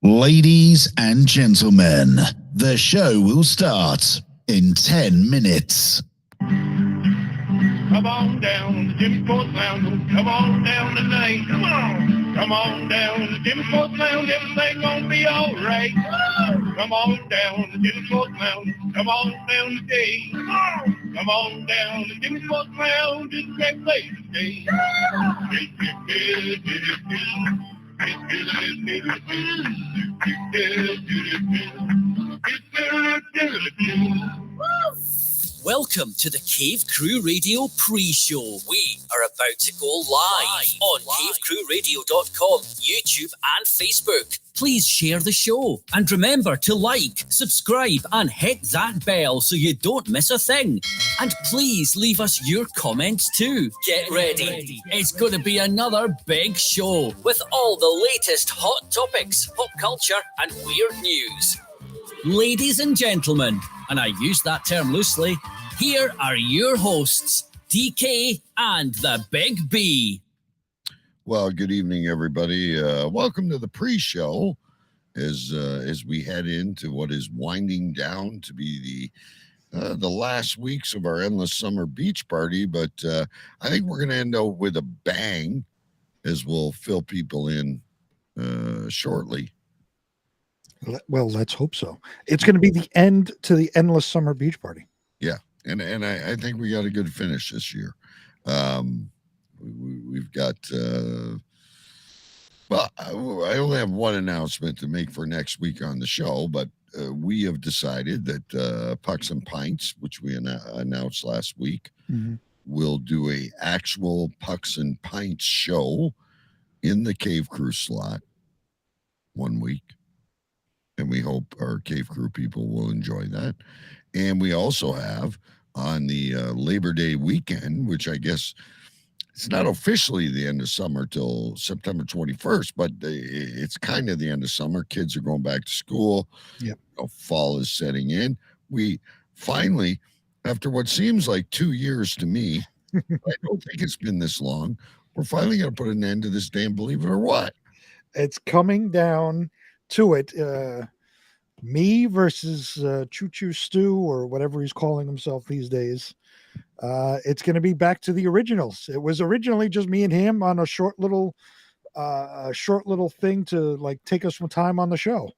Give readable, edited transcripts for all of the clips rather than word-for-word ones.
Ladies and gentlemen, the show will start in 10 minutes. Come on down to Jimmy Sports Lounge. Come on down tonight. Come on. Come on down to Jimmy Sports Lounge. Everything gonna be all right. Come on down to Jimmy Sports Lounge. Come on down today. Come on down to Jimmy Sports Lounge. It's a great place to stay. Welcome to the Cave Crew Radio pre-show. We are about to go live on cavecrewradio.com, YouTube and Facebook. Please share the show and remember to like, subscribe and hit that bell so you don't miss a thing. And please leave us your comments too. Get ready. It's going to be another big show with all the latest hot topics, pop culture and weird news. Ladies and gentlemen, and I use that term loosely, here are your hosts, DK and the Big B. Well, good evening, everybody. Welcome to the pre-show as we head into what is winding down to be the last weeks of our endless summer beach party. But I think we're going to end up with a bang as we'll fill people in shortly. Well, let's hope so. It's going to be the end to the endless summer beach party. Yeah, and I think we got a good finish this year. We've got I only have one announcement to make for next week on the show, but we have decided that Pucks and Pints, which we announced last week, will do a actual Pucks and Pints show in the Cave Crew slot 1 week. And we hope our Cave Crew people will enjoy that. And we also have on the Labor Day weekend, which I guess it's not officially the end of summer till September 21st, but it's kind of the end of summer. Kids are going back to school. Yep. Fall is setting in. We finally, after what seems like 2 years to me, I don't think it's been this long, we're finally going to put an end to this damn Believe It or What. It's coming down to it. Me versus Choo Choo Stu, or whatever he's calling himself these days. It's going to be back to the originals. It was originally just me and him on a short little thing to like take us some time on the show.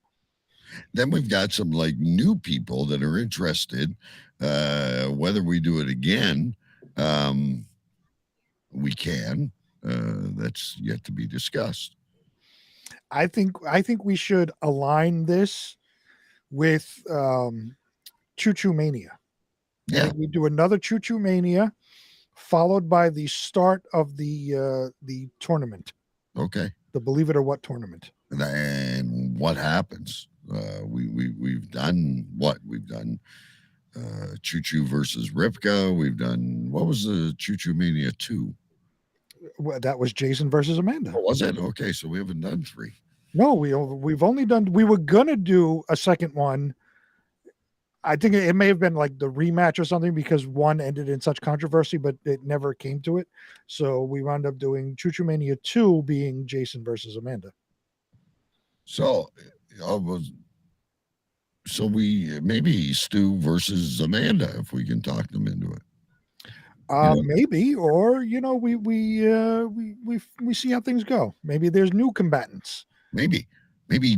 Then we've got some like new people that are interested. Whether we do it again, we can. That's yet to be discussed. I think we should align this with Choo Choo Mania. Yeah, we do another Choo Choo Mania, followed by the start of the tournament. Okay. The Believe It or What tournament. And what happens? We've done what? We've done Choo Choo versus Ripka. We've done, what was the Choo Choo Mania 2? Well, that was Jason versus Amanda. Oh, was it? Okay, so we haven't done 3. No, we've only done. We were gonna do a second one. I think it may have been like the rematch or something because one ended in such controversy, but it never came to it. So we wound up doing Choo Choo Mania 2 being Jason versus Amanda. So we maybe Stu versus Amanda if we can talk them into it. Maybe, or we see how things go. Maybe there's new combatants. Maybe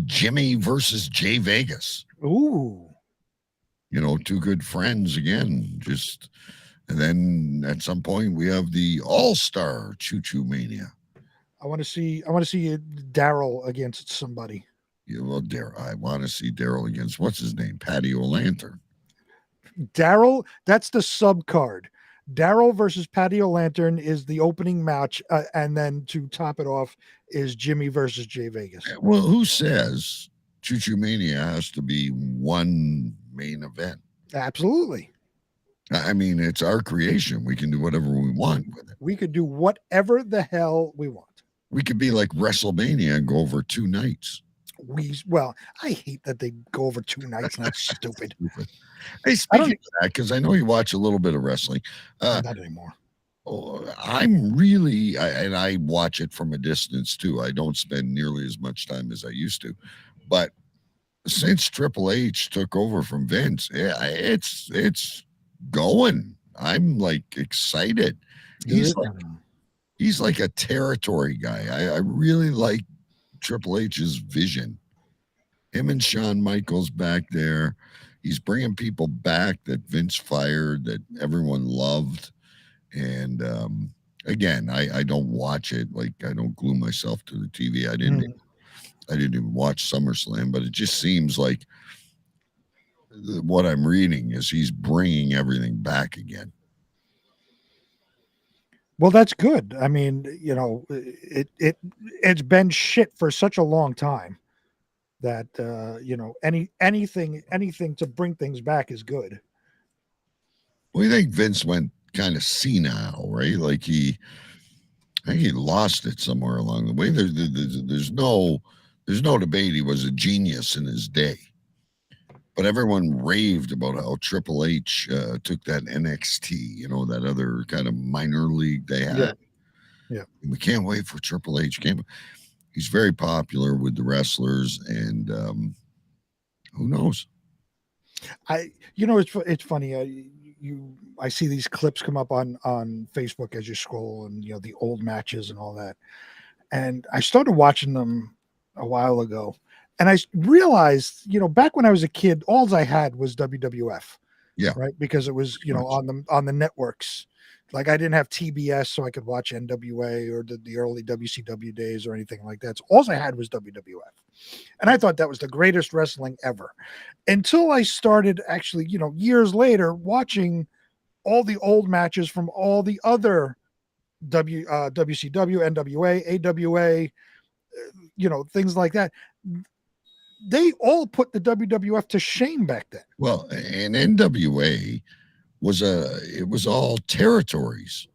Jimmy versus Jay Vegas. Ooh, two good friends again. And then at some point we have the All-Star Choo Choo Mania. I want to see Daryl against somebody. Yeah, well, I want to see Daryl against what's his name, Patty O'Lantern. Daryl, that's the sub card. Daryl versus Patty O'Lantern is the opening match, and then to top it off is Jimmy versus Jay Vegas. Well, who says Choo Choo Mania has to be one main event? Absolutely. I mean, it's our creation. We can do whatever we want with it. We could do whatever the hell we want. We could be like WrestleMania and go over 2 nights. I hate that they go over 2 nights. That's stupid. Hey, speaking of that, because I know you watch a little bit of wrestling. Not anymore. I'm really, and I watch it from a distance too. I don't spend nearly as much time as I used to, But since Triple H took over from Vince, yeah, it's going. I'm like excited. He's like a territory guy. I really like Triple H's vision. Him and Shawn Michaels back there. He's bringing people back that Vince fired, that everyone loved. And again, I don't watch it. Like I don't glue myself to the TV. I didn't even watch SummerSlam, but it just seems like what I'm reading is he's bringing everything back again. Well, that's good. I mean, it's been shit for such a long time that anything to bring things back is good. Well, you think Vince went kind of senile, right? Like I think he lost it somewhere along the way. There's no debate he was a genius in his day. But everyone raved about how Triple H took that NXT, that other kind of minor league they had. Yeah. We can't wait for Triple H. He's very popular with the wrestlers, and who knows? It's funny. I see these clips come up on Facebook as you scroll, and the old matches and all that. And I started watching them a while ago. And I realized, back when I was a kid, all I had was WWF. Yeah. Right. Because it was, on the networks. Like I didn't have TBS, so I could watch NWA or the early WCW days or anything like that. So all I had was WWF. And I thought that was the greatest wrestling ever. Until I started actually, years later, watching all the old matches from all the other WCW, NWA, AWA, things like that. They all put the WWF to shame back then. Well, and NWA was all territories.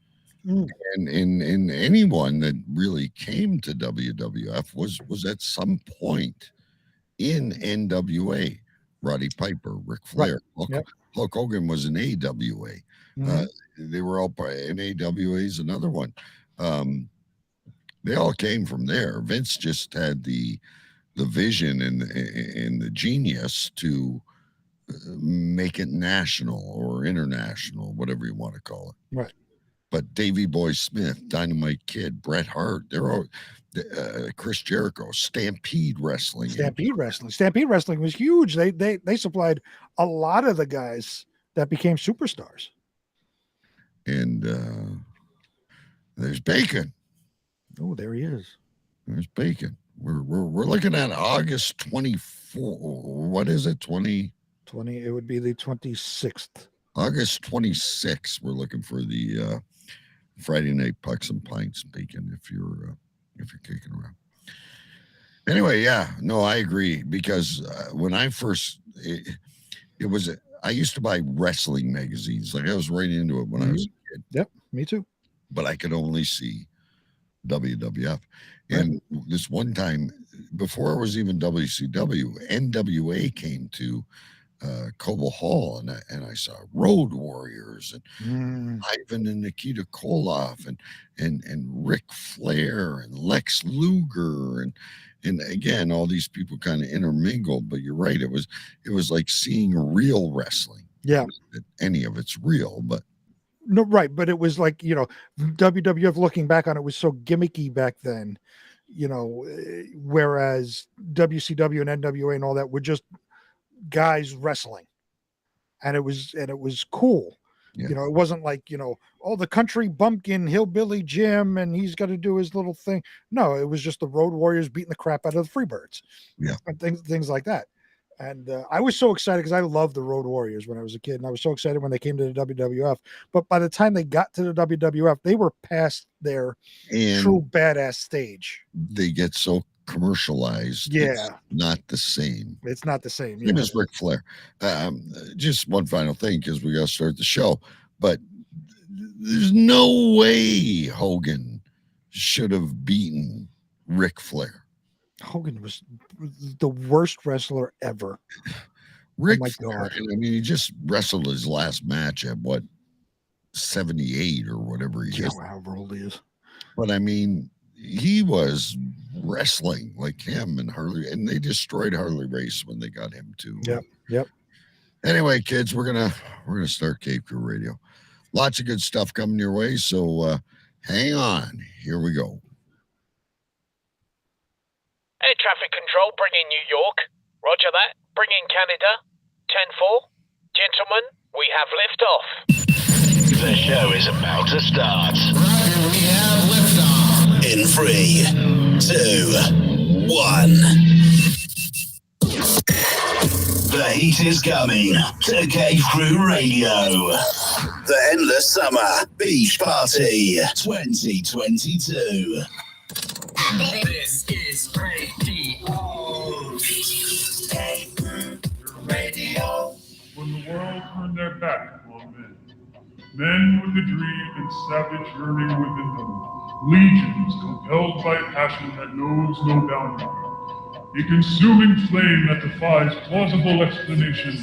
And in anyone that really came to WWF was at some point in NWA. Roddy Piper, Ric Flair, Hulk Hogan was in AWA. They were all in AWA is another one. They all came from there. Vince just had the vision and the genius to make it national or international, whatever you want to call it. Right. But Davey Boy Smith, Dynamite Kid, Bret Hart, they're all Chris Jericho, Stampede Wrestling. Stampede Wrestling was huge. They supplied a lot of the guys that became superstars. And there's Bacon. Oh, there he is. There's Bacon. We're looking at August 24. What is it? 20? It would be the 26th. August 26th. We're looking for the Friday Night Pucks and Pints, Bacon, if you're kicking around. Anyway, yeah, no, I agree, because when I first, I used to buy wrestling magazines. Like I was right into it when I was a kid. Yep, me too. But I could only see WWF. And this one time, before it was even WCW, NWA came to Cobo Hall, and I saw Road Warriors and Ivan and Nikita Koloff and Ric Flair and Lex Luger and again, all these people kind of intermingled. But you're right, it was like seeing real wrestling. Yeah, any of it's real, but. No, right, but it was like, WWF, looking back on it, was so gimmicky back then, whereas WCW and NWA and all that were just guys wrestling, and it was cool. It wasn't like, the country bumpkin hillbilly Jim and he's got to do his little thing. No, it was just the Road Warriors beating the crap out of the Freebirds, and things like that. And I was so excited because I loved the Road Warriors when I was a kid. And I was so excited when they came to the WWF. But by the time they got to the WWF, they were past their true badass stage. They get so commercialized. Yeah. It's not the same. It's not the same. Same as Ric Flair. Just one final thing, because we got to start the show. But there's no way Hogan should have beaten Ric Flair. Hogan was the worst wrestler ever. Ric Flair, I mean, he just wrestled his last match at 78 or whatever he is. However old he is. But I mean, he was wrestling like him and Harley, and they destroyed Harley Race when they got him too. Yep. Anyway, kids, we're gonna start Cave Crew Radio. Lots of good stuff coming your way, so hang on. Here we go. Air traffic control, bring in New York. Roger that. Bring in Canada. 10-4. Gentlemen, we have liftoff. The show is about to start. We have liftoff. In 3, 2, 1. The heat is coming to Cave Crew Radio. The Endless Summer Beach Party 2022. This is radio. Cave Crew Radio. When the world turned their back upon men with a dream and savage yearning within them, legions compelled by passion that knows no boundary. A consuming flame that defies plausible explanation,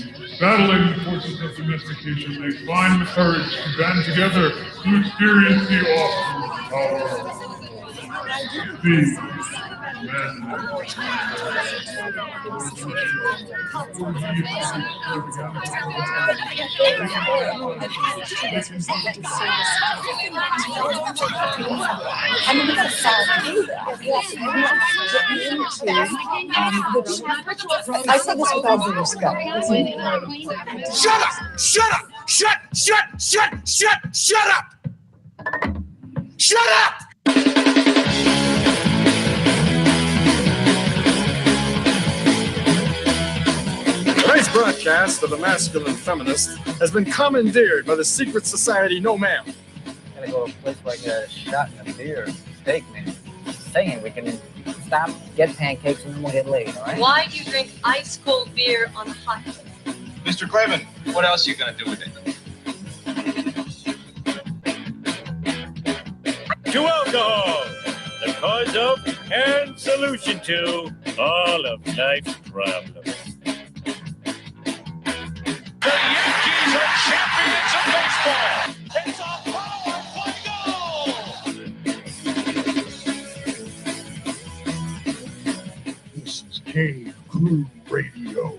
battling the forces of domestication, they find the courage to band together to experience the awesome power of being I say this with all due respect. Shut up! Shut up! Shut up! Shut up! Tonight's broadcast of the Masculine Feminist has been commandeered by the secret society No Ma'am. Gotta go to a place like a shot and a beer, steak, man. Saying we can stop, get pancakes, and then we'll get laid, all right? Why do you drink ice cold beer on a hot day? Mr. Craven, what else are you gonna do with it? To alcohol, the cause of and solution to all of life's problems. The Yankees are champions of baseball. It's a power play goal. This is Cave Crew Radio.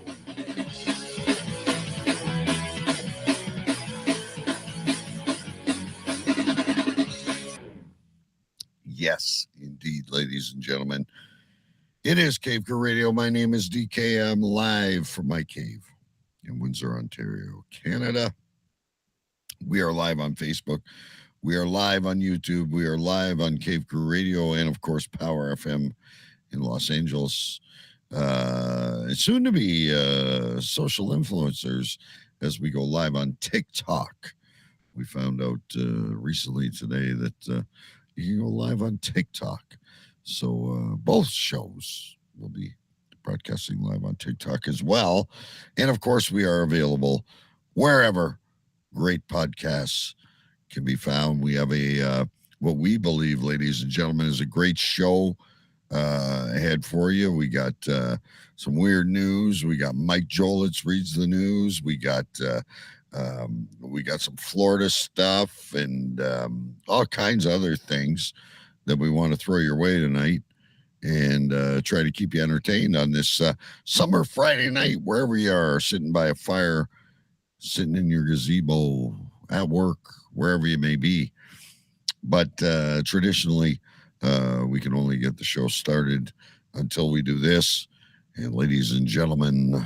Yes, indeed, ladies and gentlemen. It is Cave Crew Radio. My name is DK. I'm live from my cave in Windsor, Ontario, Canada. We are live on Facebook. We are live on YouTube. We are live on Cave Crew Radio and, of course, Power FM in Los Angeles. Soon to be social influencers as we go live on TikTok. We found out recently today that you can go live on TikTok. So both shows will be broadcasting live on TikTok as well. And of course, we are available wherever great podcasts can be found. We have a what we believe, ladies and gentlemen, is a great show ahead for you. We got some weird news. We got Mike Jolitz reads the news. We got some Florida stuff and all kinds of other things that we want to throw your way tonight and try to keep you entertained on this summer Friday night, wherever you are, sitting by a fire, sitting in your gazebo, at work, wherever you may be. But traditionally, we can only get the show started until we do this. And ladies and gentlemen,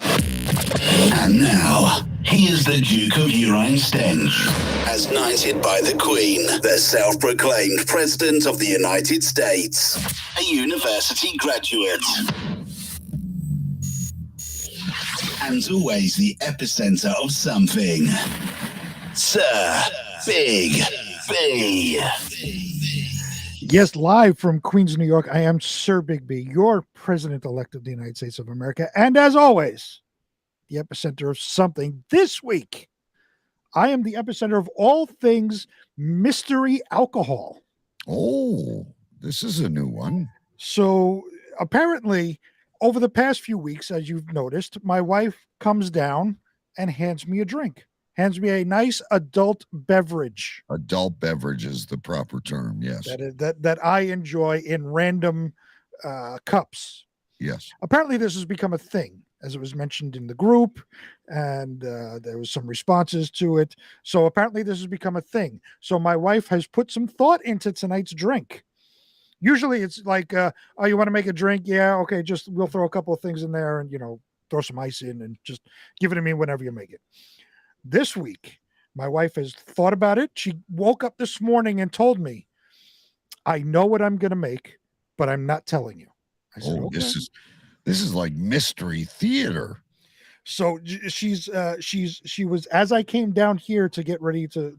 And now, he is the Duke of Urine Stench. As knighted by the Queen, the self-proclaimed President of the United States, a university graduate. And always the epicenter of something. Sir Big B. Yes, live from Queens, New York, I am Sir Big B, your President-elect of the United States of America. And as always, the epicenter of something. This week, I am the epicenter of all things mystery alcohol. Oh, this is a new one. So apparently, over the past few weeks, as you've noticed, my wife comes down and hands me a drink. hands me a nice adult beverage. Adult beverage is the proper term. Yes. That I enjoy in random cups. Yes. Apparently, this has become a thing, as it was mentioned in the group, and there was some responses to it. So apparently, this has become a thing. So my wife has put some thought into tonight's drink. Usually, it's like, oh, you want to make a drink? Yeah, okay. Just we'll throw a couple of things in there, and throw some ice in, and just give it to me whenever you make it. This week, my wife has thought about it. She woke up this morning and told me, "I know what I'm going to make, but I'm not telling you." I said, okay. This is like mystery theater. So she was, as I came down here to get ready to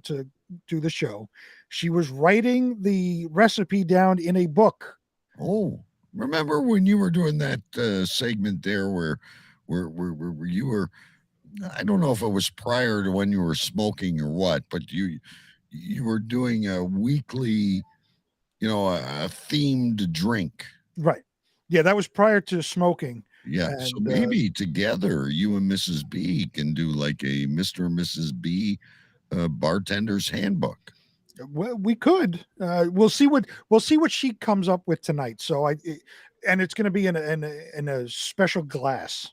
do the show, she was writing the recipe down in a book. Oh, remember when you were doing that segment there where you were, I don't know if it was prior to when you were smoking or what, but you were doing a weekly, a themed drink. Right. Yeah, that was prior to smoking. Yeah, and, so maybe together you and Mrs. B can do like a Mr. and Mrs. B bartender's handbook. Well, we could. We'll see what she comes up with tonight. So and it's going to be in a special glass.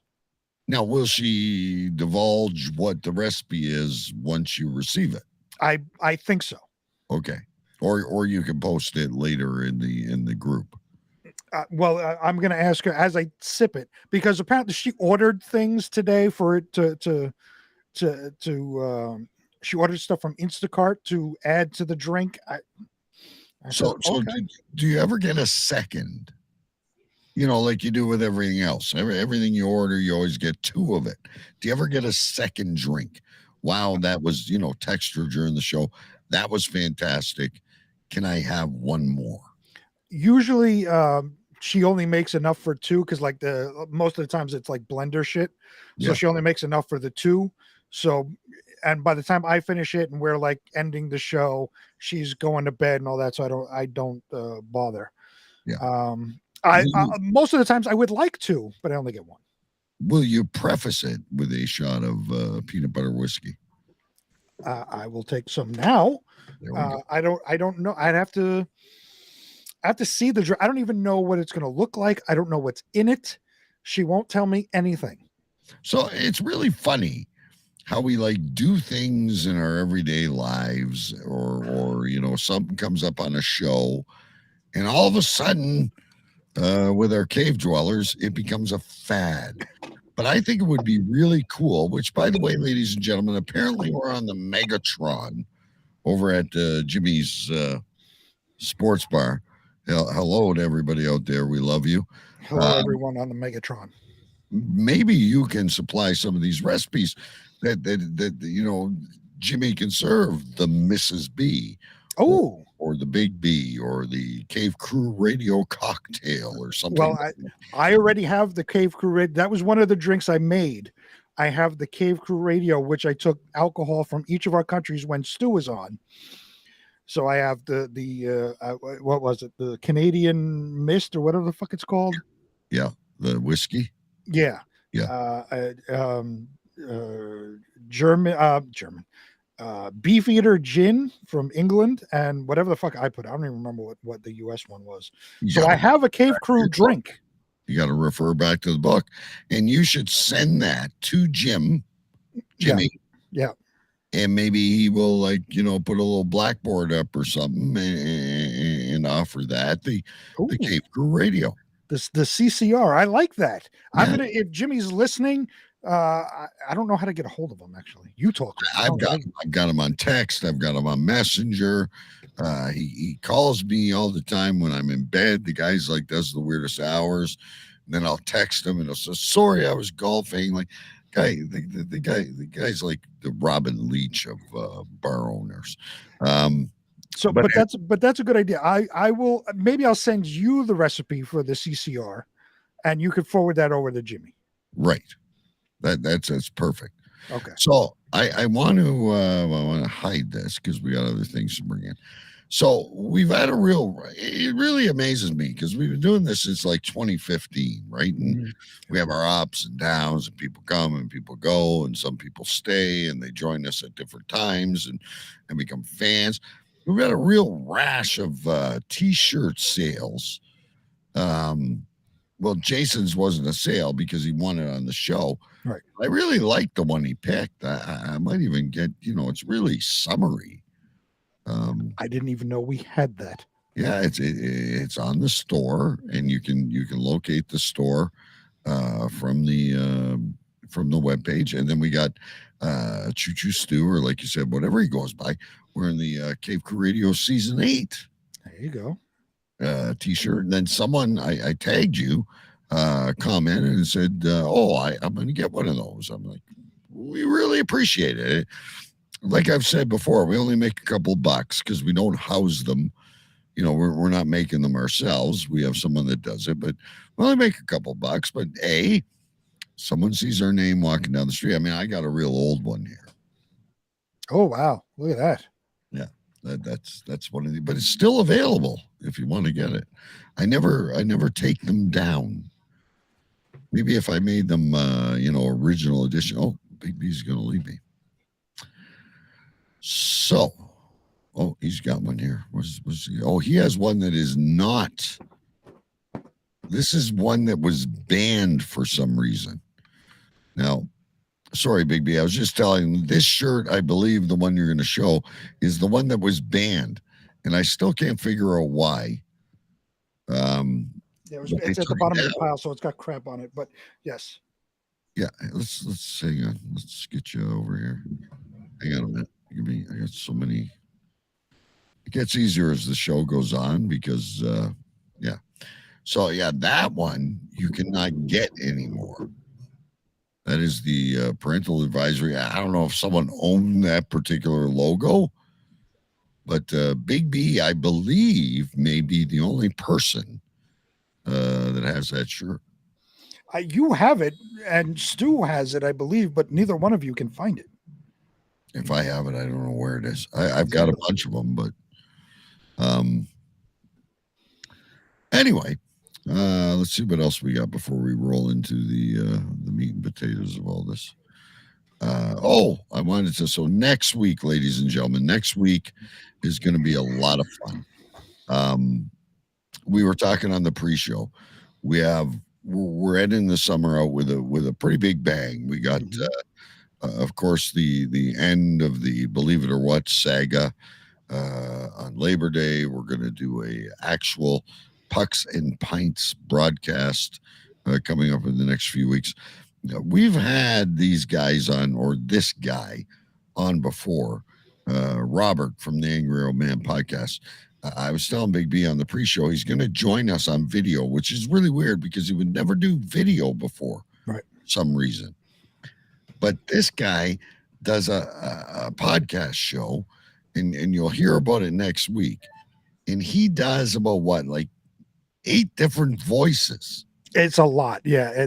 Now, will she divulge what the recipe is once you receive it? I think so. Okay, or you can post it later in the group. I'm going to ask her as I sip it, because apparently she ordered things today for it to she ordered stuff from Instacart to add to the drink. So do you ever get a second? Like you do with everything else. Everything you order, you always get two of it. Do you ever get a second drink? Wow, that was, texture during the show. That was fantastic. Can I have one more? Usually, she only makes enough for two, because like most of the times it's like blender shit. So she only makes enough for the two. So, and by the time I finish it and we're like ending the show, she's going to bed and all that. So I don't bother. Yeah. I most of the times I would like to, but I only get one. Will you preface it with a shot of peanut butter whiskey? I will take some now. I don't know. I have to see the drink. I don't even know what it's going to look like. I don't know what's in it. She won't tell me anything. So it's really funny how we like do things in our everyday lives, or something comes up on a show, and all of a sudden, with our cave dwellers, it becomes a fad. But I think it would be really cool, which, by the way, ladies and gentlemen, apparently we're on the Megatron over at Jimmy's sports bar. Hello to everybody out there. We love you. Hello, everyone on the Megatron. Maybe you can supply some of these recipes that Jimmy can serve the Mrs. B. Oh. Or the Big B, or the Cave Crew Radio cocktail, or something. Well, I already have the Cave Crew Radio. That was one of the drinks I made. I have the Cave Crew Radio, which I took alcohol from each of our countries when Stu was on. So I have the what was it? The Canadian Mist, or whatever the fuck it's called. Yeah, the whiskey. Yeah. German. Beefeater gin from England, and whatever the fuck I put. I don't even remember what the US one was. So I have a Cave Crew drink. You got to refer back to the book, and you should send that to Jimmy. Yeah. And maybe he will put a little blackboard up or something and offer that the Cave Crew Radio. The CCR. I like that. I'm gonna, if Jimmy's listening. I don't know how to get a hold of him. Actually, you talk. I've got him on text. I've got him on Messenger. He calls me all the time when I'm in bed. The guy's like does the weirdest hours. And then I'll text him and he'll say, "Sorry, I was golfing." Like, the guy's like the Robin Leach of bar owners. But that's a good idea. I will, maybe I'll send you the recipe for the CCR, and you could forward that over to Jimmy. Right. That's perfect. Okay. So I want to hide this because we got other things to bring in. So we've had it really amazes me because we've been doing this since like 2015, right? And we have our ups and downs, and people come and people go, and some people stay and they join us at different times and become fans. We've had a real rash of t-shirt sales. Well, Jason's wasn't a sale because he won it on the show. Right. I really like the one he picked. I might even get, it's really summery. I didn't even know we had that. Yeah, it's on the store, and you can locate the store from the webpage. And then we got Choo Choo Stew, or like you said, whatever he goes by. We're in the Cave Crew Radio Season 8. There you go. T-shirt. And then someone I tagged you commented and said, I'm going to get one of those. I'm like, we really appreciate it. Like I've said before, we only make a couple bucks because we don't house them. We're not making them ourselves. We have someone that does it, but we only make a couple bucks. But someone sees our name walking down the street. I mean, I got a real old one here. Oh, wow. Look at that. Yeah. That's one of the, but it's still available if you want to get it. I never take them down. Maybe if I made them, original edition. Oh, Big B's going to leave me. So, he's got one here. He has one that is not. This is one that was banned for some reason. Now, sorry, Big B. I was just telling you, this shirt, I believe the one you're going to show is the one that was banned, and I still can't figure out why. It's at the bottom of the pile, so it's got crap on it. But yes. Yeah, let's hang on. Let's get you over here. Hang on a minute. I got so many. It gets easier as the show goes on because, yeah. So, yeah, that one you cannot get anymore. That is the parental advisory. I don't know if someone owned that particular logo, but Big B, I believe, may be the only person that has that shirt. You have it, and Stu has it, I believe, but neither one of you can find it. If I have it, I don't know where it is. I've got a bunch of them, but anyway, let's see what else we got before we roll into the meat and potatoes of all this. I wanted to. So next week, ladies and gentlemen, next week is going to be a lot of fun. We were talking on the pre-show. We're ending the summer out with a pretty big bang. We got. Of course, the end of the Believe It or What saga on Labor Day. We're going to do a actual Pucks and Pints broadcast coming up in the next few weeks. We've had these guys on, or this guy on before, Robert from the Angry Old Man podcast. I was telling Big B on the pre-show, he's going to join us on video, which is really weird because he would never do video before, right? For some reason. But this guy does a podcast show, and you'll hear about it next week. And he does about what, like 8 different voices. It's a lot. Yeah,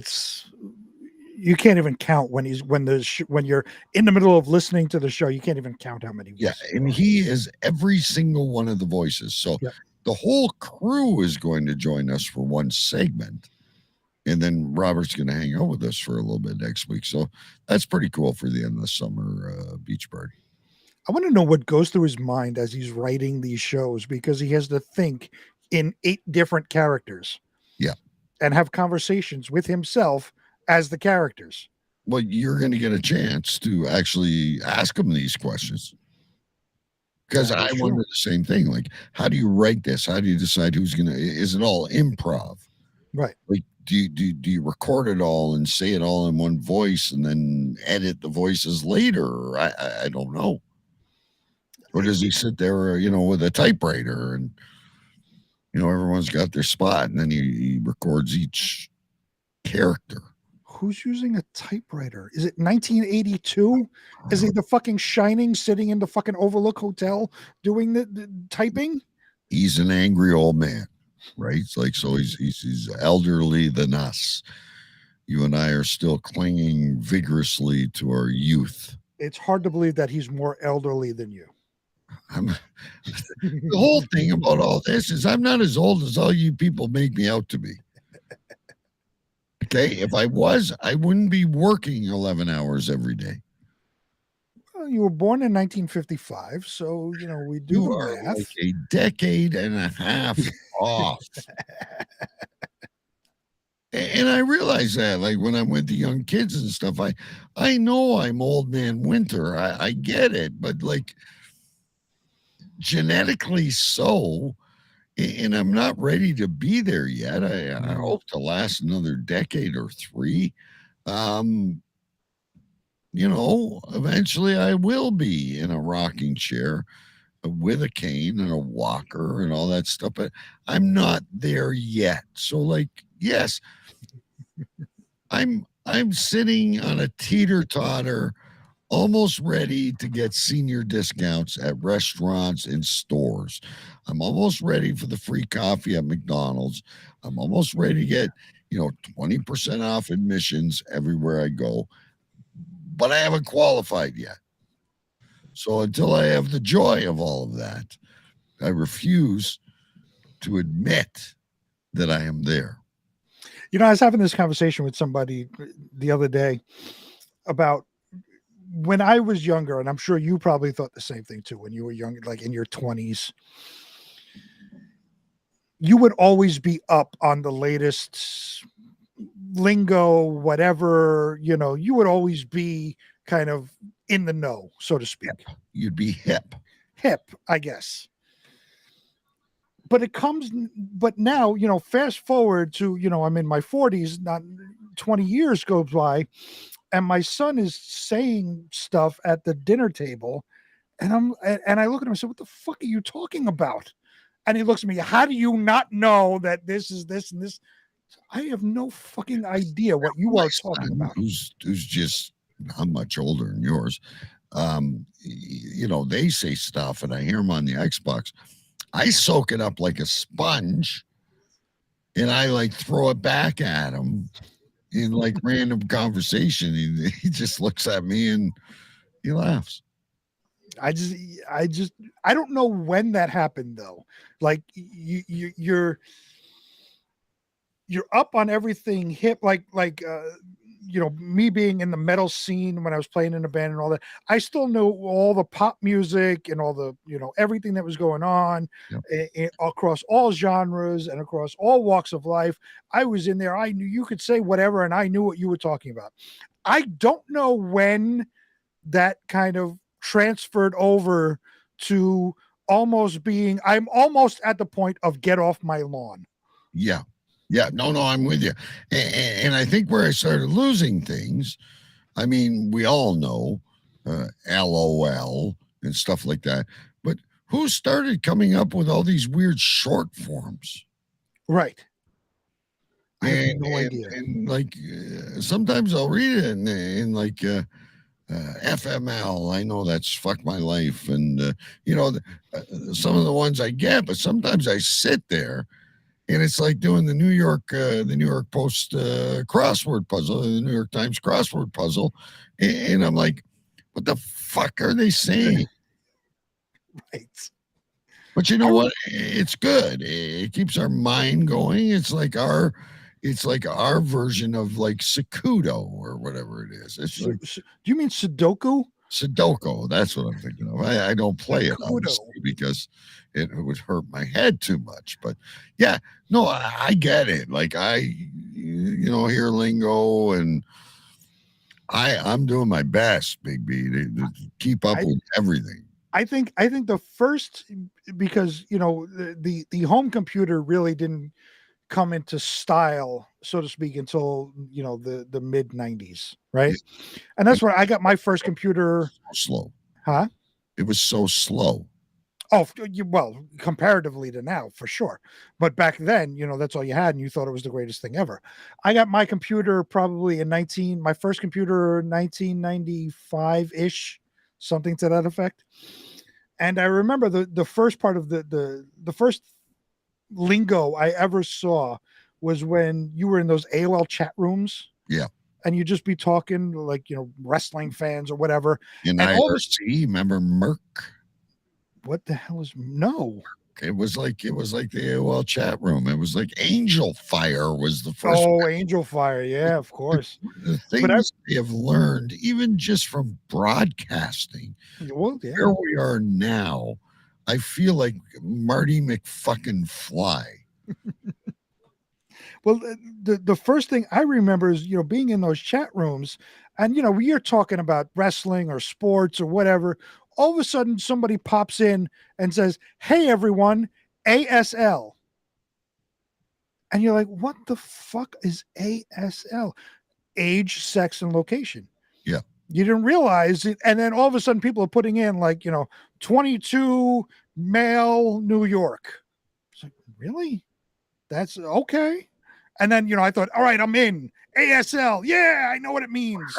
you can't even count when you're in the middle of listening to the show. You can't even count how many voices. Yeah, and he is every single one of the voices. So the whole crew is going to join us for one segment. And then Robert's going to hang out with us for a little bit next week. So that's pretty cool for the end of the summer beach party. I want to know what goes through his mind as he's writing these shows, because he has to think in 8 different characters. Yeah. And have conversations with himself as the characters. Well, you're going to get a chance to actually ask him these questions. Because I wonder the same thing. Like, how do you write this? How do you decide who's going to... Is it all improv? Right. Like, do you record it all and say it all in one voice and then edit the voices later? I don't know. Or does he sit there, with a typewriter and, everyone's got their spot, and then he records each character? Who's using a typewriter? Is it 1982? Is he the fucking Shining sitting in the fucking Overlook Hotel doing the typing? He's an angry old man. Right? It's like, so he's elderly than us. You and I are still clinging vigorously to our youth. It's hard to believe that he's more elderly than you. The whole thing about all this is I'm not as old as all you people make me out to be. Okay, if I was, I wouldn't be working 11 hours every day. Well, you were born in 1955, so we do You the are math. like a decade and a half off. And I realize that, like when I'm with the young kids and stuff, I know I'm old man winter. I get it, but like genetically so, and I'm not ready to be there yet. I hope to last another decade or three. Eventually I will be in a rocking chair with a cane and a walker and all that stuff, but I'm not there yet. So like, yes, I'm sitting on a teeter-totter, almost ready to get senior discounts at restaurants and stores. I'm almost ready for the free coffee at McDonald's. I'm almost ready to get, 20% off admissions everywhere I go. But I haven't qualified yet. So until I have the joy of all of that, I refuse to admit that I am there. I was having this conversation with somebody the other day about when I was younger, and I'm sure you probably thought the same thing too when you were young, like in your 20s. You would always be up on the latest lingo, whatever, you would always be kind of in the know, so to speak. You'd be hip, I guess. But now, fast forward to, I'm in my 40s, not 20 years goes by, and my son is saying stuff at the dinner table, and I look at him and say, "What the fuck are you talking about?" And he looks at me, "How do you not know that this is this and this?" I have no fucking idea what you are talking about. Who's just not much older than yours. They say stuff, and I hear them on the Xbox. I soak it up like a sponge, and I like throw it back at him in like random conversation. He just looks at me and he laughs. I don't know when that happened though. Like you're up on everything hip, like me being in the metal scene when I was playing in a band and all that. I still know all the pop music and all the everything that was going on across all genres and across all walks of life. I was in there. I knew you could say whatever, and I knew what you were talking about. I don't know when that kind of transferred over to almost being. I'm almost at the point of get off my lawn. Yeah. No, I'm with you. And I think where I started losing things, I mean, we all know LOL and stuff like that. But who started coming up with all these weird short forms? Right. I have no idea. And like sometimes I'll read it in like FML. I know that's fuck my life. And, some of the ones I get, but sometimes I sit there. And it's like doing the New York Post crossword puzzle, the New York Times crossword puzzle. And I'm like, what the fuck are they saying? Right. But you know what? It's good. It keeps our mind going. It's like our version of like Sakudo or whatever it is. It's like, do you mean Sudoku? Sudoku, that's what I'm thinking of. I don't play it obviously because it would hurt my head too much. But yeah, no, I get it. Like I hear lingo, and I'm doing my best, Big B, to keep up with everything. I think the first, because the home computer really didn't come into style, so to speak, until the mid 90s, right? And that's where I got my first computer. Slow. Huh? It was so slow. Oh, well, comparatively to now, for sure. But back then, that's all you had, and you thought it was the greatest thing ever. I got my computer probably my first computer 1995-ish, something to that effect. And I remember the first part of the first lingo I ever saw was when you were in those AOL chat rooms. Yeah. And you just be talking like, wrestling fans or whatever. And IRC, remember Merc? What the hell is no? It was like the AOL chat room. It was like Angel Fire was the first. Oh, Angel Fire, yeah, of course. The things we have learned, even just from broadcasting, well, yeah. where we are now, I feel like Marty McFucking Fly. Well, the first thing I remember is, being in those chat rooms and, you're talking about wrestling or sports or whatever. All of a sudden, somebody pops in and says, "Hey, everyone, ASL." And you're like, what the fuck is ASL? Age, sex, and location. Yeah. You didn't realize it. And then all of a sudden, people are putting in 22 male New York. It's like, really? That's okay. And then, I thought, all right, I'm in ASL. Yeah, I know what it means.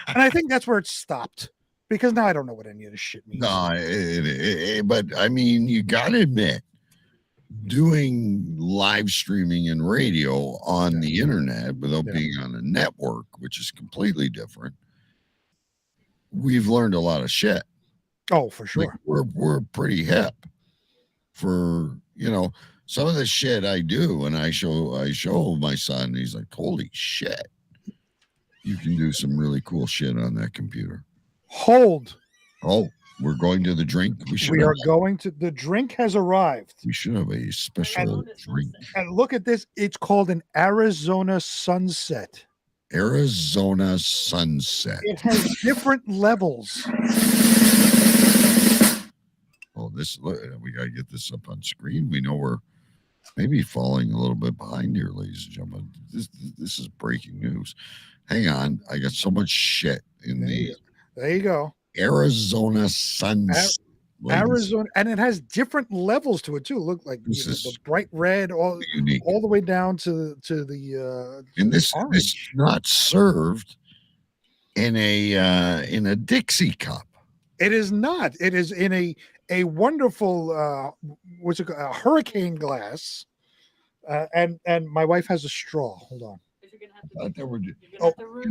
And I think that's where it stopped, because now I don't know what any of this shit means. No, but I mean, you got to admit, doing live streaming and radio on the internet without being on a network, which is completely different, we've learned a lot of shit. Oh, for sure. Like we're pretty hip for, some of the shit I do, and I show my son, and he's like, holy shit, you can do some really cool shit on that computer. Hold. Oh, we're going to the drink. We are going to, the drink has arrived. We should have a special drink. And look at this. It's called an Arizona Sunset. Arizona Sunset. It has different levels. Oh, we got to get this up on screen. We know we're maybe falling a little bit behind here, ladies and gentlemen. This is breaking news. Hang on. I got so much shit in There you go. Arizona Sunset. Arizona, and it has different levels to it too. Look like the bright red, all the way down to the and this is not served in a Dixie cup. It is not. It is in a wonderful what's it called? A hurricane glass, and my wife has a straw. Hold on. We're going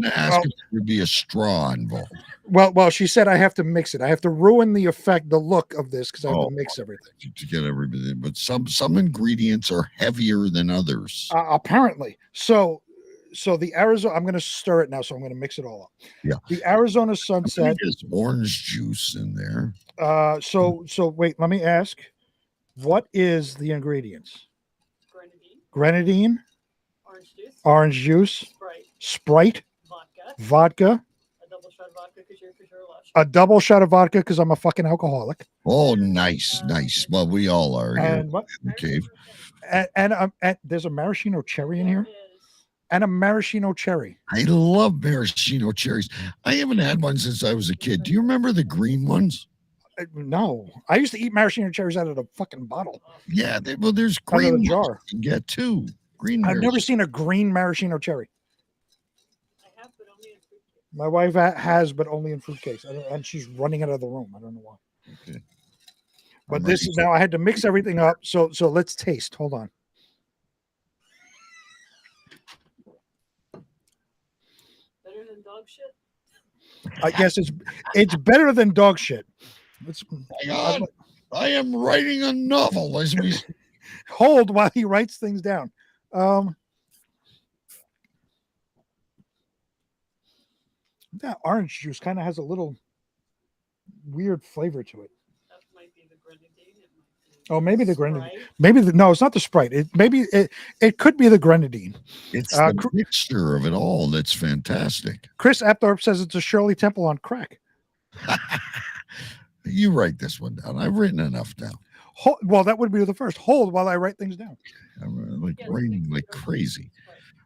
to ask if there would be a straw involved. Well, she said I have to mix it. I have to ruin the look of this because I have to mix everything. To get everything, but some ingredients are heavier than others. Apparently. So the Arizona, I'm going to stir it now, so I'm going to mix it all up. Yeah. The Arizona Sunset. There's orange juice in there. So wait, let me ask, what is the ingredients? Grenadine. Orange juice. Sprite. Vodka. A double shot of vodka because I'm a fucking alcoholic. Oh, nice. Well, we all are here in the cave. And there's a maraschino cherry in here. And a maraschino cherry. I love maraschino cherries. I haven't had one since I was a kid. Do you remember the green ones? No. I used to eat maraschino cherries out of the fucking bottle. Yeah, there's green jar. You can get two. I've never seen a green maraschino cherry. I have, but only in fruitcake. My wife has, but only in fruitcakes, and she's running out of the room. I don't know why. Okay. But this is now. I had to mix everything up. So let's taste. Hold on. Better than dog shit. I guess it's better than dog shit. Hang on. I am writing a novel as we hold while he writes things down. That orange juice kind of has a little weird flavor to it. That might be the grenadine. Oh, maybe the grenadine. Maybe no, it's not the Sprite. It could be the grenadine. It's the mixture of it all that's fantastic. Chris Apthorpe says it's a Shirley Temple on crack. You write this one down. I've written enough down. Well, that would be the first. Hold while I write things down. I'm writing like crazy.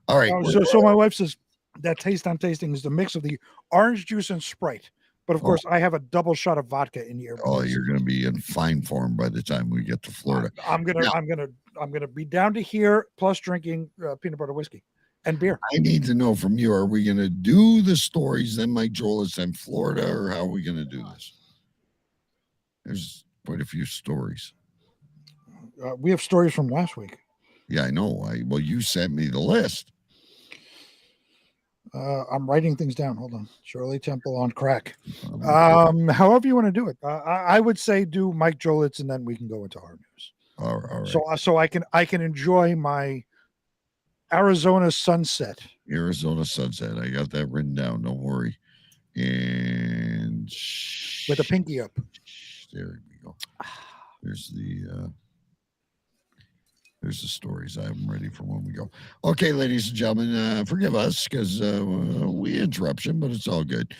All right. So my wife says that taste I'm tasting is the mix of the orange juice and Sprite. But of course, I have a double shot of vodka in here. Oh, you're going to be in fine form by the time we get to Florida. I'm gonna be down to here plus drinking peanut butter whiskey and beer. I need to know from you: are we going to do the stories? Then Mike Joel is in Florida, or how are we going to do this? There's quite a few stories. We have stories from last week. Yeah, I know. You sent me the list. I'm writing things down. Hold on. Shirley Temple on crack. However you want to do it. I would say do Mike Jolitz, and then we can go into our news. All right. So I can enjoy my Arizona sunset. Arizona sunset. I got that written down. Don't worry. And with a pinky up. There we go. There's the stories. I'm ready for when we go. Okay, ladies and gentlemen, forgive us because we interruption, but it's all good.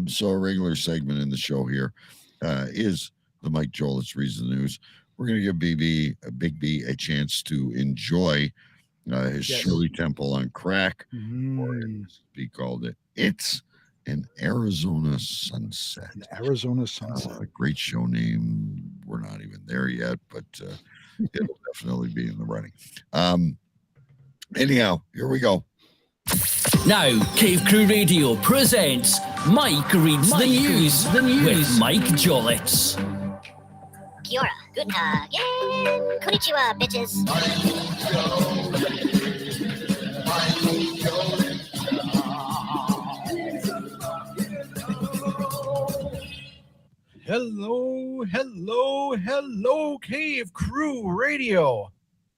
So a regular segment in the show here is the Mike Jolitz Reads the News. We're going to give Big B a chance to enjoy his Shirley Temple on crack, or as he called it, it's an Arizona sunset. An Arizona sunset. Great show name. We're not even there yet, but it'll definitely be in the running. Anyhow, here we go. Now, Cave Crew Radio presents Mike Reads the News with Mike Jolitz. Kia ora, good again. Konnichiwa, bitches. Hello, Cave Crew Radio.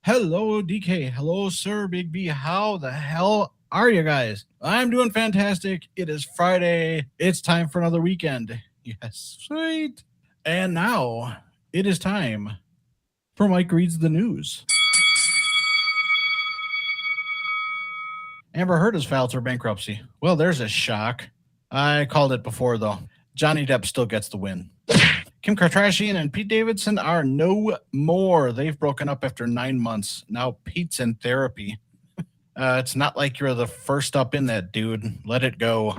Hello, DK. Hello, Sir Big B. How the hell are you guys? I'm doing fantastic. It is Friday. It's time for another weekend. Yes, sweet. And now it is time for Mike Reads the News. Amber Heard has filed for bankruptcy. Well, there's a shock. I called it before, though. Johnny Depp still gets the win. Kim Kardashian and Pete Davidson are no more. They've broken up after 9 months. Now Pete's in therapy. It's not like you're the first up in that, dude. Let it go.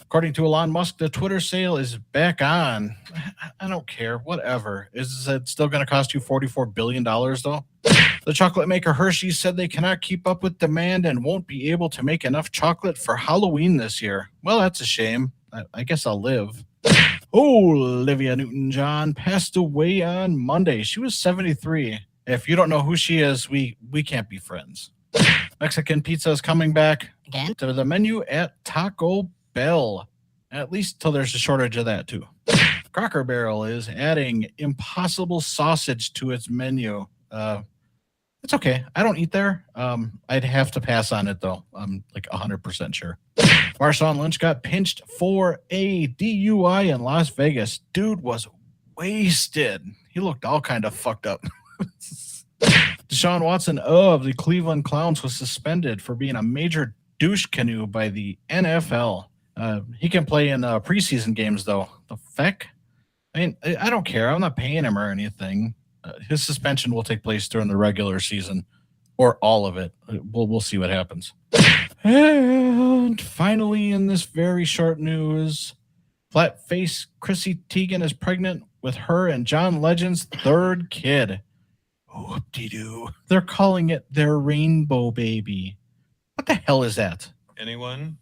According to Elon Musk, the Twitter sale is back on. I don't care. Whatever. Is it still going to cost you $44 billion, though? The chocolate maker Hershey said they cannot keep up with demand and won't be able to make enough chocolate for Halloween this year. Well, that's a shame. I guess I'll live. Olivia Newton-John passed away on Monday. She was 73. If you don't know who she is, we can't be friends. Mexican pizza is coming back to the menu at Taco Bell, at least till there's a shortage of that too. Cracker Barrel is adding Impossible sausage to its menu. It's okay. I don't eat there. I'd have to pass on it though. I'm like 100% sure. Marshawn Lynch got pinched for a DUI in Las Vegas. Dude was wasted. He looked all kind of fucked up. Deshaun Watson of the Cleveland Clowns was suspended for being a major douche canoe by the NFL. He can play in preseason games, though. The feck? I mean, I don't care. I'm not paying him or anything. His suspension will take place during the regular season, or all of it. We'll see what happens. And finally, in this very short news, flat face Chrissy Teigen is pregnant with her and John Legend's third kid. Whoop-de-doo. They're calling it their rainbow baby. What the hell is that? Anyone?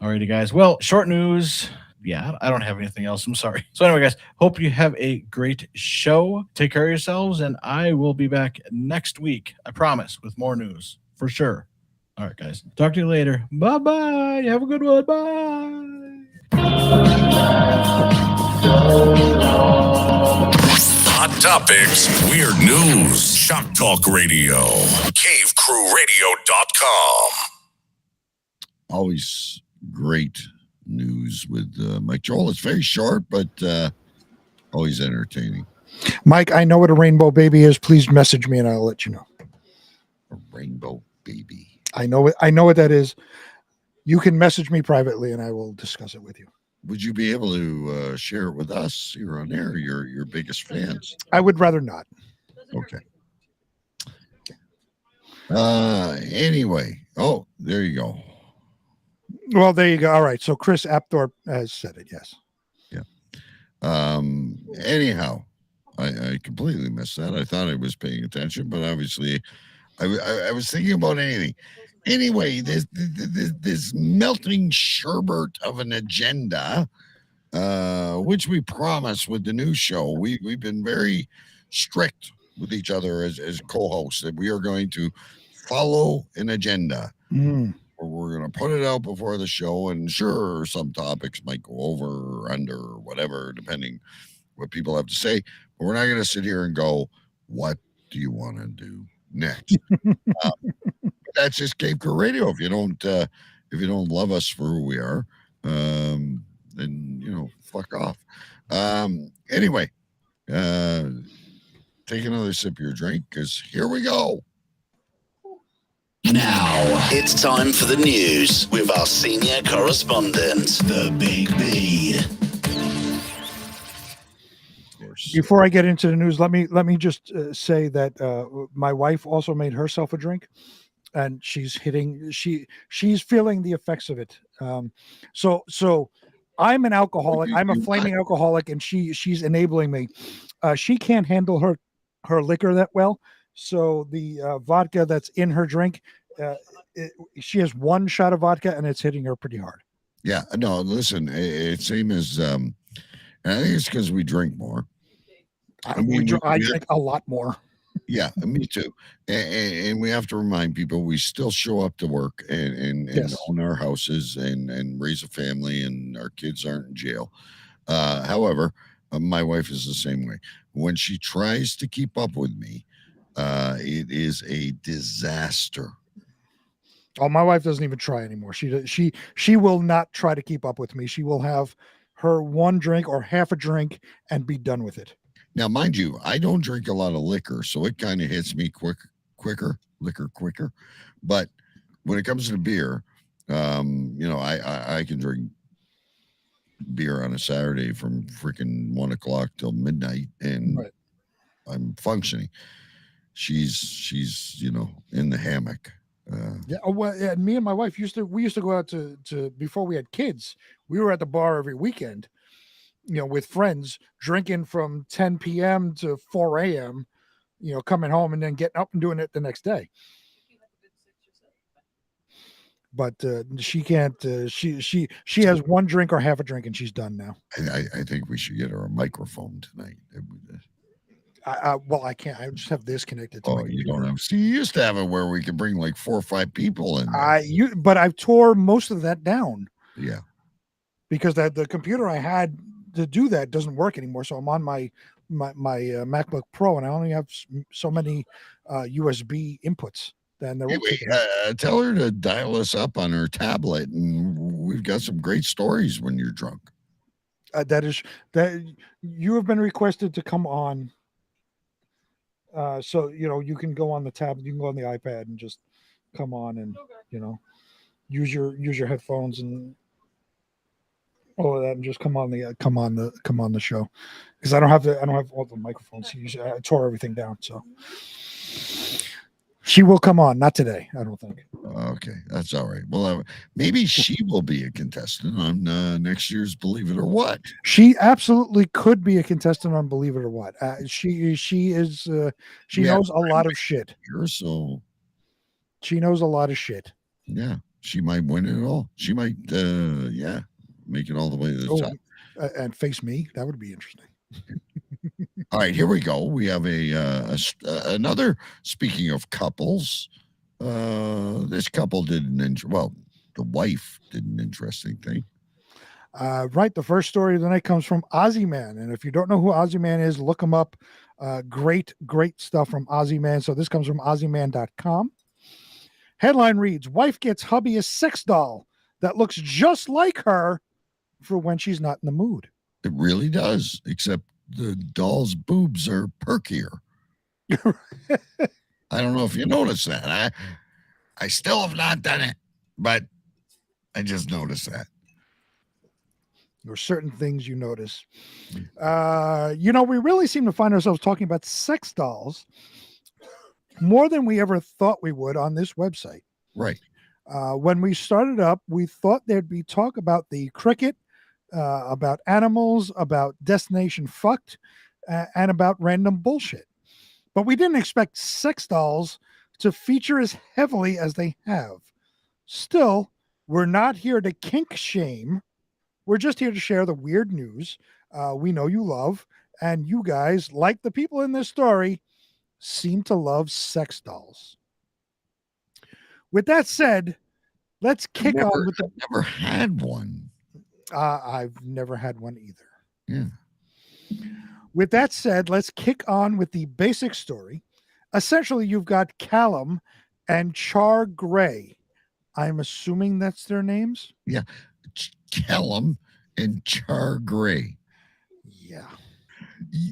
Alrighty, guys. Well, short news. Yeah, I don't have anything else. I'm sorry. So anyway, guys, hope you have a great show. Take care of yourselves, and I will be back next week, I promise, with more news. For sure. All right, guys. Talk to you later. Bye-bye. Have a good one. Bye. Hot topics, weird news, shock talk radio, cavecrewradio.com. Always great news with Mike Joel. It's very short, but always entertaining. Mike, I know what a rainbow baby is. Please message me and I'll let you know. A rainbow baby. I know what that is. You can message me privately and I will discuss it with you. Would you be able to share it with us? You're on air. You're your biggest fans. I would rather not. Okay. Anyway. Oh, there you go. Well, there you go. All right. So Chris Apthorpe has said it. Yes. Yeah. Anyhow, I completely missed that. I thought I was paying attention, but obviously I was thinking about anything. Anyway, this melting sherbet of an agenda, which we promised with the new show. We've been very strict with each other as co-hosts that we are going to follow an agenda. Mm. Or we're going to put it out before the show, and sure, some topics might go over or under or whatever, depending what people have to say. But we're not going to sit here and go, what do you want to do next? That's just Cave Crew Radio. If you don't love us for who we are, then fuck off. Anyway, take another sip of your drink, because here we go. Now, it's time for the news with our senior correspondent, the Big B. Before I get into the news, let me just say that my wife also made herself a drink, and she's feeling the effects of it. So I'm an alcoholic. I'm a flaming alcoholic, and she's enabling me. She can't handle her liquor that well. So the vodka that's in her drink, she has one shot of vodka, and it's hitting her pretty hard. Yeah, no, listen, it's same as, I think it's because we drink more. I drink a lot more. Yeah, me too. And we have to remind people we still show up to work and Yes. own our houses and raise a family, and our kids aren't in jail. However, my wife is the same way. When she tries to keep up with me, it is a disaster. Oh, my wife doesn't even try anymore. She will not try to keep up with me. She will have her one drink or half a drink and be done with it. Now, mind you, I don't drink a lot of liquor, so it kind of hits me quicker. But when it comes to beer, I can drink beer on a Saturday from freaking 1 o'clock till midnight, and right. I'm functioning. She's in the hammock. Yeah. Well, and me and my wife used to go out to before we had kids. We were at the bar every weekend, with friends, drinking from 10 p.m. to 4 a.m., coming home and then getting up and doing it the next day. But she can't. She has one drink or half a drink, and she's done now. I think we should get her a microphone tonight. Well, I can't. I just have this connected to my you computer. don't have. See, you used to have it where we could bring like 4 or 5 people in. But I've tore most of that down. Yeah. Because the computer I had to do that doesn't work anymore. So I'm on my MacBook Pro, and I only have so many USB inputs. Then tell her to dial us up on her tablet, and we've got some great stories when you're drunk. That you have been requested to come on. So you can go on the tablet, you can go on the iPad, and just come on and use your headphones and all of that, and just come on the show, because I don't have all the microphones. I tore everything down, so she will come on. Not today, I don't think. Okay, that's all right. Well, maybe she will be a contestant on next year's Believe It or What. She absolutely could be a contestant on Believe It or What. She is. She knows a lot of shit. So she knows a lot of shit. Yeah, she might win it all. She might, make it all the way to the top and face me. That would be interesting. All right, here we go. We have another. Speaking of couples, this couple did the wife did an interesting thing. Right. The first story of the night comes from Ozzy Man. And if you don't know who Ozzy Man is, look him up. Great stuff from Ozzy Man. So this comes from OzzyMan.com. Headline reads, wife gets hubby a sex doll that looks just like her for when she's not in the mood. It really does, except the doll's boobs are perkier. I don't know if you noticed that. I still have not done it, but I just noticed that. There are certain things you notice. We really seem to find ourselves talking about sex dolls more than we ever thought we would on this website. Right. When we started up, we thought there'd be talk about the cricket, about animals, about Destination Fucked, and about random bullshit. But we didn't expect sex dolls to feature as heavily as they have. Still, we're not here to kink shame. We're just here to share the weird news we know you love, and you guys, like the people in this story, seem to love sex dolls. With that said, let's kick on with the. I've never had one. I've never had one either. Yeah. With that said, let's kick on with the basic story. Essentially, you've got Callum and Char Gray. I'm assuming that's their names. Yeah. Callum and Char Gray. Yeah.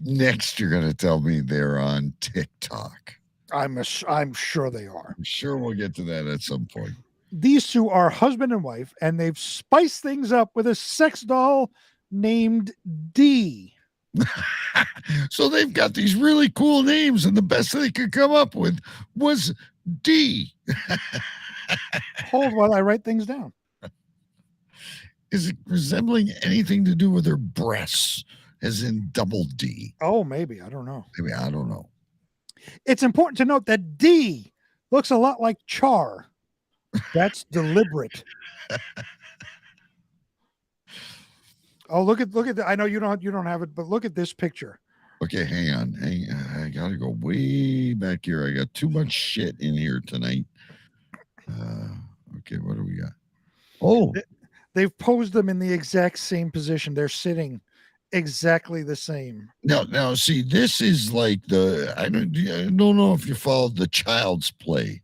Next, you're going to tell me they're on TikTok. I'm sure they are. I'm sure we'll get to that at some point. These two are husband and wife, and they've spiced things up with a sex doll named D. So they've got these really cool names, and the best they could come up with was D. Hold while I write things down. Is it resembling anything to do with her breasts, as in double D? Oh, maybe. I don't know. Maybe. I don't know. It's important to note that D looks a lot like Char. That's deliberate. Oh, look at I know you don't have it, but look at this picture. Okay, hang on. I gotta go way back here. I got too much shit in here tonight. Okay, what do we got? Oh, they've posed them in the exact same position. They're sitting exactly the same. Now, see, this is like I don't know if you followed the Child's Play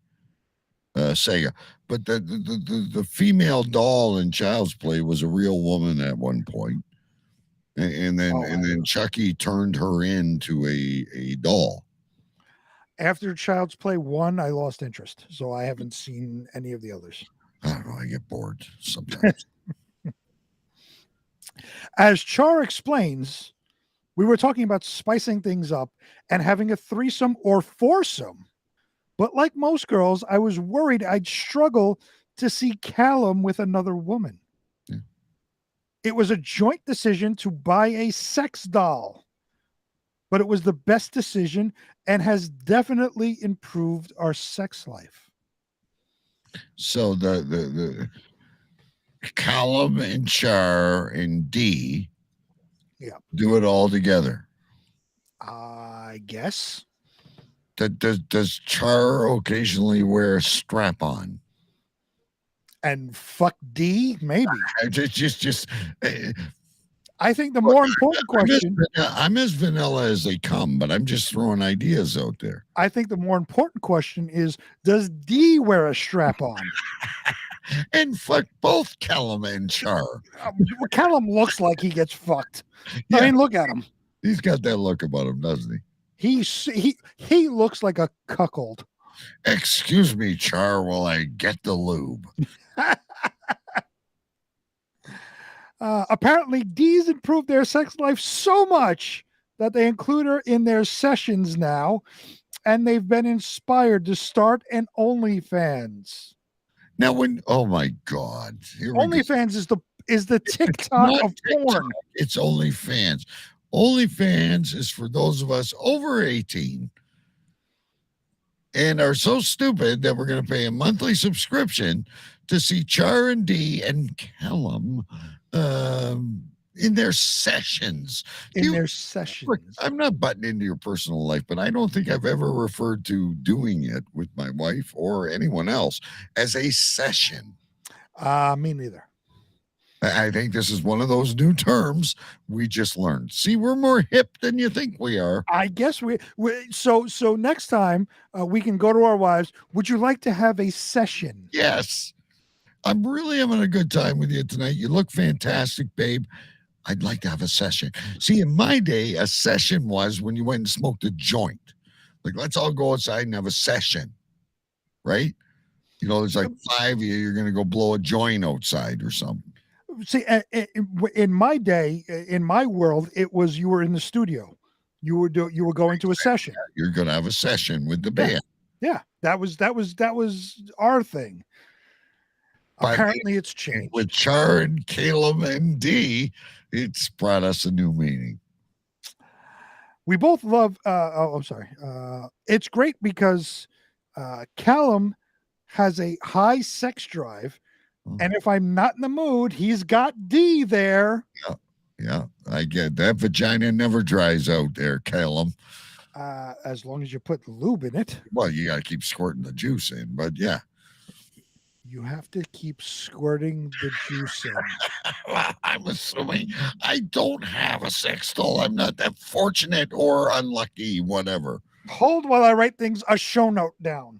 Sega, but the female doll in Child's Play was a real woman at one point, and then Chucky turned her into a doll. After Child's Play 1, I lost interest, so I haven't seen any of the others. I don't know. I get bored sometimes. As Char explains, we were talking about spicing things up and having a threesome or foursome. But like most girls, I was worried I'd struggle to see Callum with another woman. Yeah. It was a joint decision to buy a sex doll, but it was the best decision and has definitely improved our sex life. So the Callum and Char and D do it all together. I guess. Does Char occasionally wear a strap on? And fuck D? Maybe. Just I think the more important question. I'm as vanilla as they come, but I'm just throwing ideas out there. I think the more important question is, does D wear a strap on? And fuck both Callum and Char. Callum looks like he gets fucked. Yeah. I mean, look at him. He's got that look about him, doesn't he? He looks like a cuckold. Excuse me, Char, while I get the lube. Apparently, D's improved their sex life so much that they include her in their sessions now, and they've been inspired to start an OnlyFans. Now, oh my God, OnlyFans is the TikTok of porn. It's OnlyFans. OnlyFans is for those of us over 18 and are so stupid that we're going to pay a monthly subscription to see Char and D and Callum in their sessions. Sessions. I'm not butting into your personal life, but I don't think I've ever referred to doing it with my wife or anyone else as a session. Me neither. I think this is one of those new terms we just learned. See, we're more hip than you think we are. I guess so next time we can go to our wives. Would you like to have a session? Yes. I'm really having a good time with you tonight. You look fantastic, babe. I'd like to have a session. See, in my day, a session was when you went and smoked a joint. Like, let's all go outside and have a session, right? You know, there's like 5 of you, you're going to go blow a joint outside or something. See, in my day, in my world, it was you were in the studio. You were going to a session. You're going to have a session with the band. Yeah, that was our thing. Apparently, it's changed. With Char and Caleb and D, it's brought us a new meaning. We both love. I'm sorry. It's great because Callum has a high sex drive. And if I'm not in the mood, he's got D there. Yeah, I get that. Vagina never dries out there, Callum. As long as you put lube in it. Well, you got to keep squirting the juice in, but yeah. You have to keep squirting the juice in. I'm assuming I don't have a sex doll. I'm not that fortunate or unlucky, whatever. Hold while I write a show note down.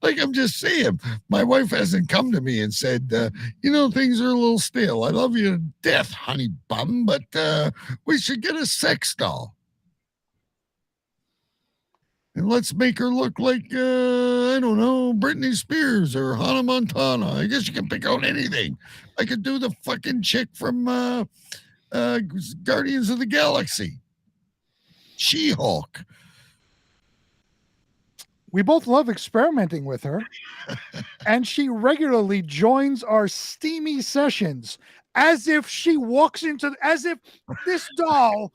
Like I'm just saying, my wife hasn't come to me and said, things are a little stale. I love you to death, honey bum, but we should get a sex doll. And let's make her look like, I don't know, Britney Spears or Hannah Montana. I guess you can pick out anything. I could do the fucking chick from Guardians of the Galaxy. She-Hulk. We both love experimenting with her, and she regularly joins our steamy sessions as if this doll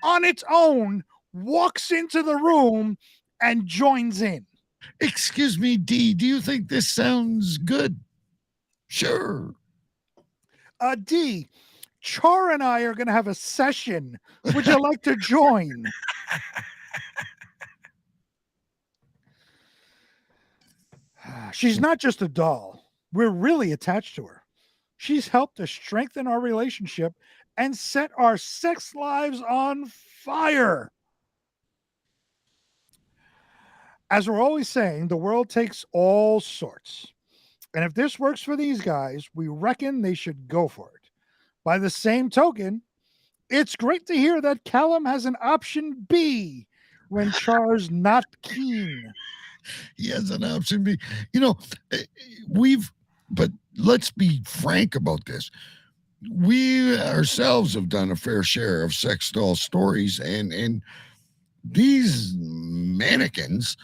on its own walks into the room and joins in. Excuse me, D, do you think this sounds good? Sure. D, Char and I are going to have a session. Would you like to join? She's not just a doll. We're really attached to her. She's helped to strengthen our relationship and set our sex lives on fire. As we're always saying, the world takes all sorts. And if this works for these guys, we reckon they should go for it. By the same token, it's great to hear that Callum has an option B when Char's not keen. He has an option B. But let's be frank about this. We ourselves have done a fair share of sex doll stories, and these mannequins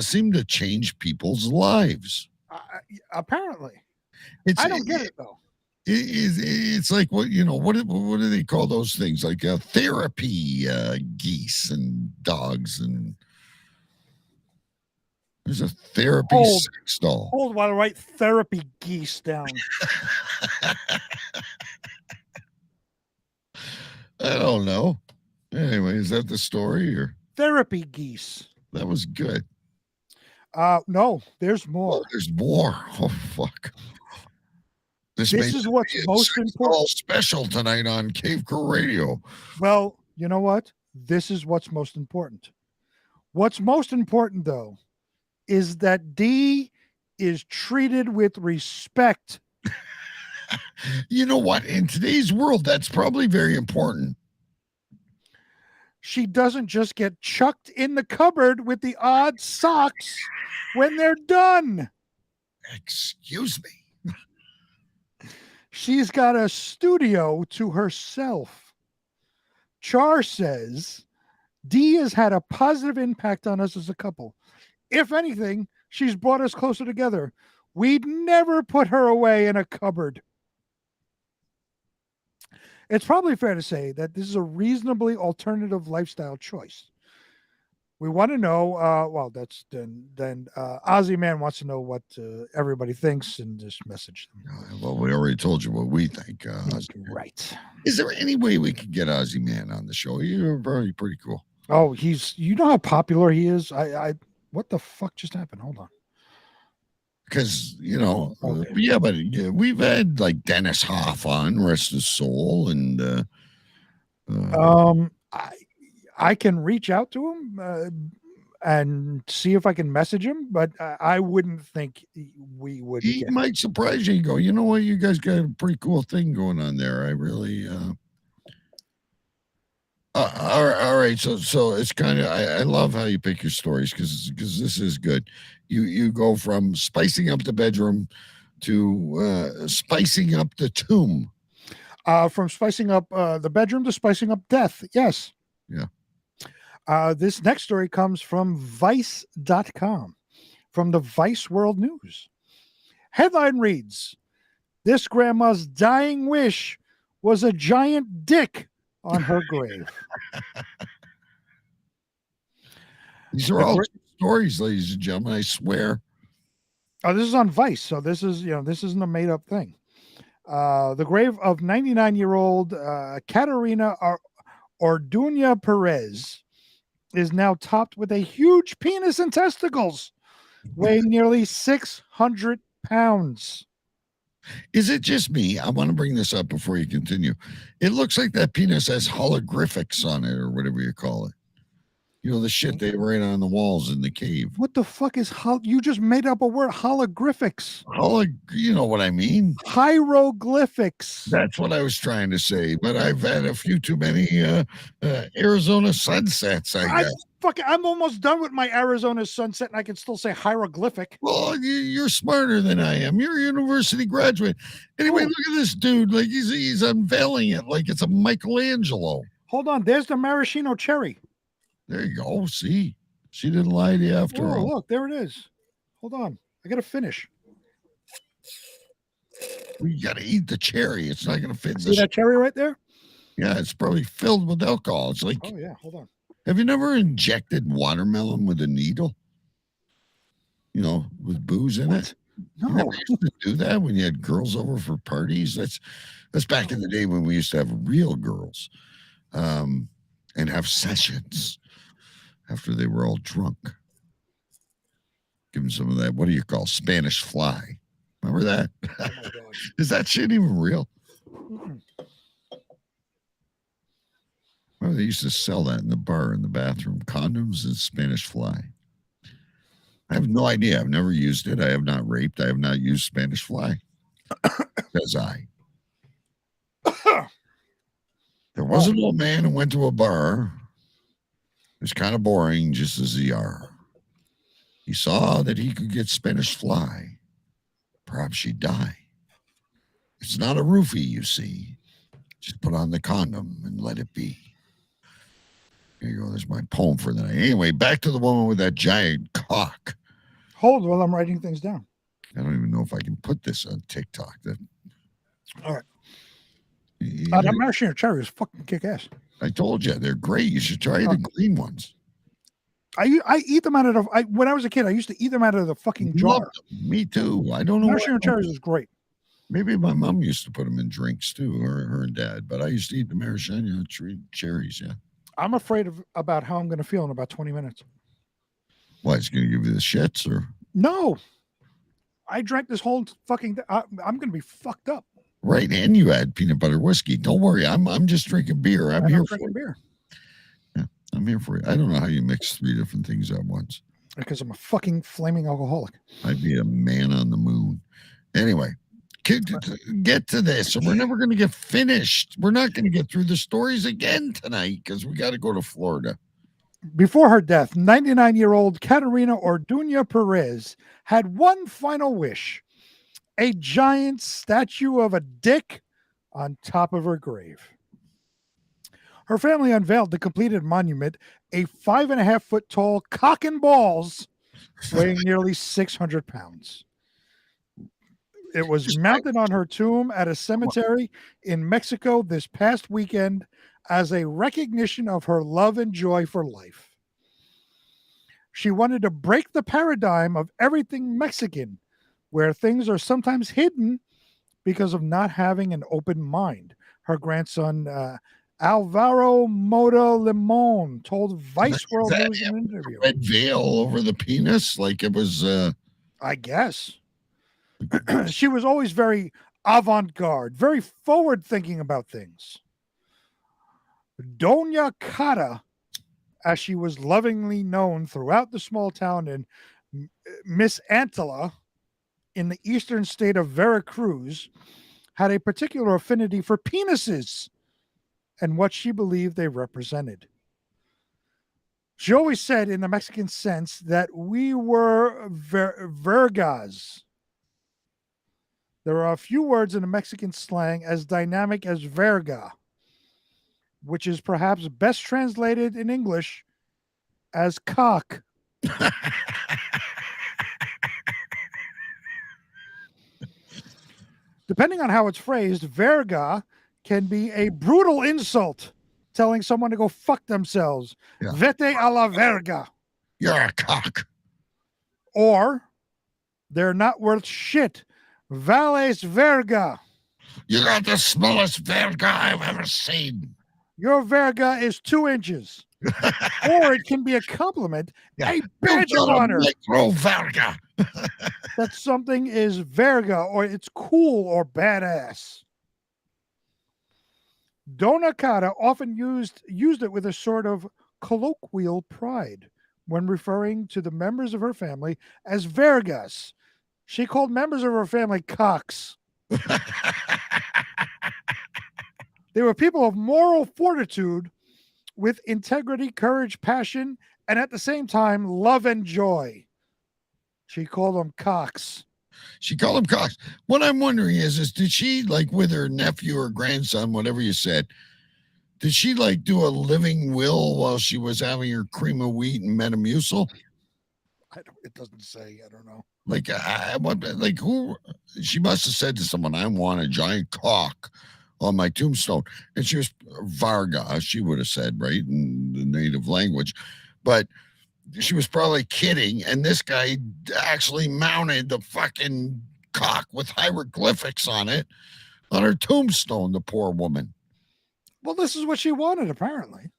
seem to change people's lives. Apparently. I don't get it, though. It's like, what do they call those things? Like therapy geese and dogs, and there's a therapy sex doll. Hold while I write therapy geese down. I don't know. Anyway, is that the story or therapy geese? That was good. No, there's more. Oh, there's more. Oh, fuck. This is what's most important. Special tonight on Cave Crew Radio. Well, you know what? This is what's most important. What's most important, though, is that D is treated with respect. You know what? In today's world, that's probably very important. She doesn't just get chucked in the cupboard with the odd socks when they're done. Excuse me. She's got a studio to herself. Char says D has had a positive impact on us as a couple. If anything, she's brought us closer together. We'd never put her away in a cupboard. It's probably fair to say that this is a reasonably alternative lifestyle choice. We want to know, that's then Ozzy Man wants to know what everybody thinks and just message them. Well, we already told you what we think. Right. Is there any way we could get Ozzy Man on the show? You're pretty cool. Oh, you know how popular he is? What the fuck just happened? Hold on. Because, but we've had like Dennis Hoff on, rest his soul. And I can reach out to him and see if I can message him, but I wouldn't think we would. He might surprise you and go, you know what, you guys got a pretty cool thing going on there. I really, all right. So it's kind of, I love how you pick your stories because this is good. You go from spicing up the bedroom to spicing up the tomb. From spicing up the bedroom to spicing up death. Yes. Yeah. This next story comes from Vice.com, from the Vice World News. Headline reads, "This grandma's dying wish was a giant dick on her grave." These are all stories, ladies and gentlemen, I swear. Oh, this is on Vice, so this isn't a made-up thing. The grave of 99-year-old Katerina Orduña Perez is now topped with a huge penis and testicles weighing nearly 600 pounds. Is it just me? I want to bring this up before you continue. It looks like that penis has holographics on it, or whatever you call it. You know, the shit they write on the walls in the cave. What the fuck is you just made up a word, holographics. You know what I mean? Hieroglyphics. That's what I was trying to say, but I've had a few too many Arizona sunsets, I guess. I'm almost done with my Arizona sunset, and I can still say hieroglyphic. Well, you're smarter than I am. You're a university graduate. Anyway, look at this dude. Like he's unveiling it like it's a Michelangelo. Hold on. There's the maraschino cherry. There you go. See, she didn't lie to you after all. Look, there it is. Hold on. I got to finish. You got to eat the cherry. It's not going to fit. See that cherry right there? Yeah, it's probably filled with alcohol. It's like, oh, yeah. Hold on. Have you never injected watermelon with a needle? You know, with booze in it? No. You never used to do that when you had girls over for parties? That's back in the day when we used to have real girls and have sessions after they were all drunk. Give them some of that, what do you call, Spanish fly? Remember that? Oh my God. Is that shit even real? Mm-mm. Remember they used to sell that in the bar, in the bathroom, condoms and Spanish fly. I have no idea. I've never used it. I have not raped. I have not used Spanish fly. Says I. There was an old man who went to a bar. It was kind of boring, just as they are. He saw that he could get Spanish fly. Perhaps she'd die. It's not a roofie, you see. Just put on the condom and let it be. There you go. There's my poem for the night. Anyway, back to the woman with that giant cock. Hold while I'm writing things down. I don't even know if I can put this on TikTok. All right. That maraschino cherry is fucking kick-ass. I told you, they're great. You should try the green ones. I eat them out of the... when I was a kid, I used to eat them out of the fucking jar. Me too. I don't know. Maraschino cherries is great. Maybe my mom used to put them in drinks too, or her and dad. But I used to eat the maraschino cherries, yeah. I'm afraid about how I'm going to feel in about 20 minutes. What, it's going to give you the shits, or? No. I drank this whole fucking... I'm going to be fucked up. Right, and you add peanut butter whiskey. Don't worry, I'm just drinking beer. I'm here for it. Beer. Yeah, I'm here for it. I don't know how you mix 3 different things at once. Because I'm a fucking flaming alcoholic. I'd be a man on the moon. Anyway, get to this, and we're never going to get finished. We're not going to get through the stories again tonight because we got to go to Florida. Before her death, 99-year-old Caterina Orduña Perez had one final wish. A giant statue of a dick on top of her grave. Her family unveiled the completed monument, a 5.5-foot tall cock and balls weighing nearly 600 pounds. It was mounted on her tomb at a cemetery in Mexico this past weekend as a recognition of her love and joy for life. She wanted to break the paradigm of everything Mexican, where things are sometimes hidden because of not having an open mind. Her grandson, Alvaro Mota Limon, told Vice World News in an interview. Red veil over the penis, like it was... I guess. She was always very avant-garde, very forward-thinking about things. Doña Cata, as she was lovingly known throughout the small town in Miss Antilla, in the eastern state of Veracruz, had a particular affinity for penises and what she believed they represented. She always said, in the Mexican sense, that we were vergas. There are a few words in the Mexican slang as dynamic as verga, which is perhaps best translated in English as cock. Depending on how it's phrased, verga can be a brutal insult, telling someone to go fuck themselves. Yeah. Vete a la verga. You're a cock. Or, they're not worth shit. Vales verga. You got the smallest verga I've ever seen. Your verga is 2 inches. Or it can be a compliment, a badge of honor. Micro verga. that something is verga or it's cool or badass. Dona Cara often used it with a sort of colloquial pride when referring to the members of her family as vergas. She called members of her family cocks. They were people of moral fortitude with integrity, courage, passion, and at the same time, love and joy. She called them cocks. She called them cocks. What I'm wondering is did she, like with her nephew or grandson, whatever you said, did she like do a living will while she was having her cream of wheat and Metamucil? It doesn't say. I don't know. Like who? She must have said to someone, "I want a giant cock on my tombstone," and she was Varga. She would have said, right, in the native language, but she was probably kidding. And this guy actually mounted the fucking cock with hieroglyphics on it on her tombstone. The poor woman. Well, this is what she wanted, apparently.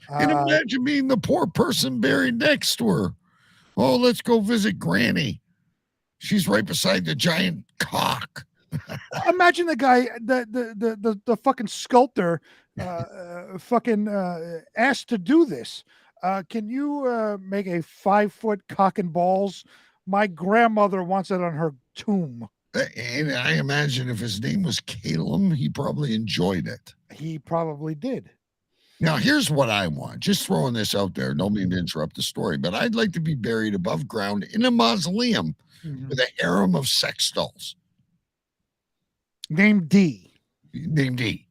And imagine being the poor person buried next to her. Oh, let's go visit Granny. She's right beside the giant cock. Imagine the guy, the fucking sculptor, asked to do this. Can you make a 5-foot cock and balls? My grandmother wants it on her tomb. And I imagine if his name was Calum, he probably enjoyed it. He probably did. Now, here's what I want. Just throwing this out there. Don't mean to interrupt the story, but I'd like to be buried above ground in a mausoleum with a harem of sex dolls. Named D. Named D.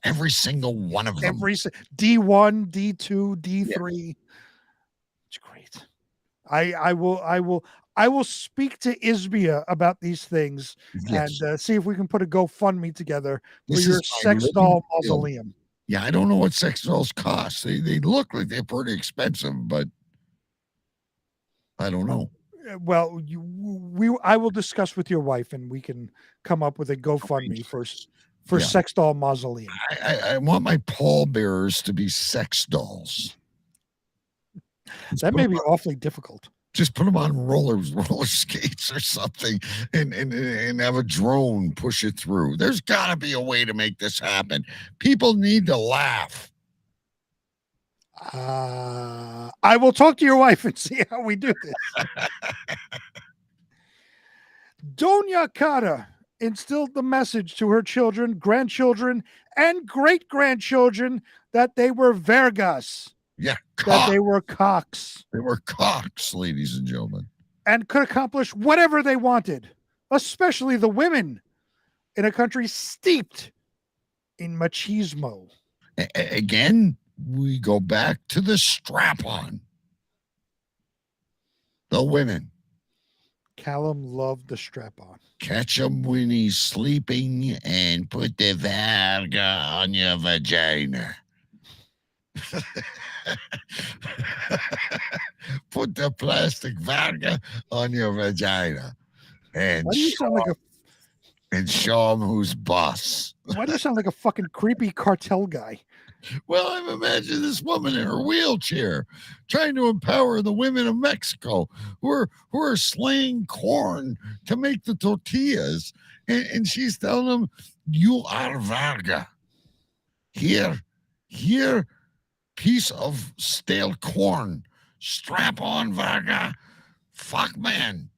Every single one of them. D1, D2, D3. Yeah. It's great. I will speak to Isbia about these things and see if we can put a GoFundMe together for your sex doll mausoleum. Yeah, I don't know what sex dolls cost. They look like they're pretty expensive, but I don't know. Well, I will discuss with your wife, and we can come up with a GoFundMe for sex doll mausoleum. I want my pallbearers to be sex dolls. That may be awfully difficult. Just put them on roller skates or something and have a drone push it through. There's got to be a way to make this happen. People need to laugh. I will talk to your wife and see how we do this. Doña Cara instilled the message to her children, grandchildren, and great-grandchildren that they were vergas. Yeah, that they were cocks. They were cocks, ladies and gentlemen. And could accomplish whatever they wanted, especially the women in a country steeped in machismo. Again, we go back to the strap-on. The women. Callum loved the strap-on. Catch him when he's sleeping and put the verga on your vagina. Put the plastic verga on your vagina and show him who's boss. Why do you sound like a fucking creepy cartel guy? Well, I'm imagining this woman in her wheelchair trying to empower the women of Mexico who are slaying corn to make the tortillas, and she's telling them, "You are verga. Here, piece of stale corn. Strap on, verga. Fuck, man."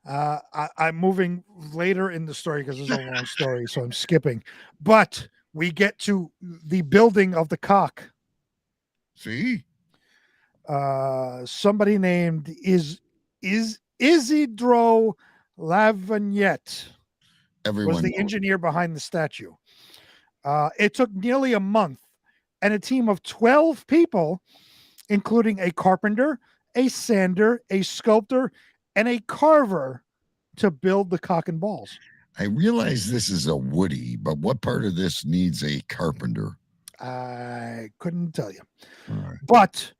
I'm moving later in the story because it's a long story, so I'm skipping. But we get to the building of the cock. See? Somebody named Isidro Lavagnette was the engineer behind the statue. It took nearly a month and a team of 12 people, including a carpenter, a sander, a sculptor, and a carver, to build the cock and balls. I realize this is a Woody, but what part of this needs a carpenter? I couldn't tell you. Right. But